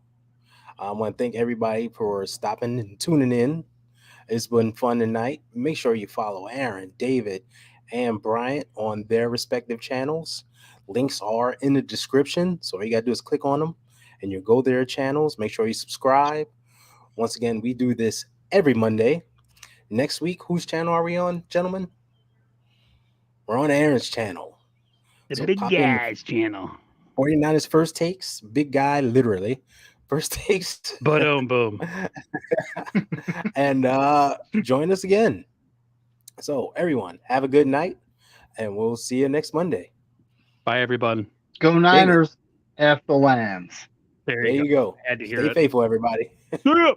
I want to thank everybody for stopping and tuning in. It's been fun tonight. Make sure you follow Aaron, David, and Bryant on their respective channels. Links are in the description. So all you got to do is click on them and you go to their channels. Make sure you subscribe. Once again, we do this every Monday. Next week, whose channel are we on, gentlemen? We're on Aaron's channel. The Big Guy's channel. 49ers First Takes. Big guy, literally. First Takes. Boom. And join us again. So, everyone, have a good night, and we'll see you next Monday. Bye, everyone. Go Niners, F the Lambs. There you go. I had to hear Stay faithful, everybody. See ya.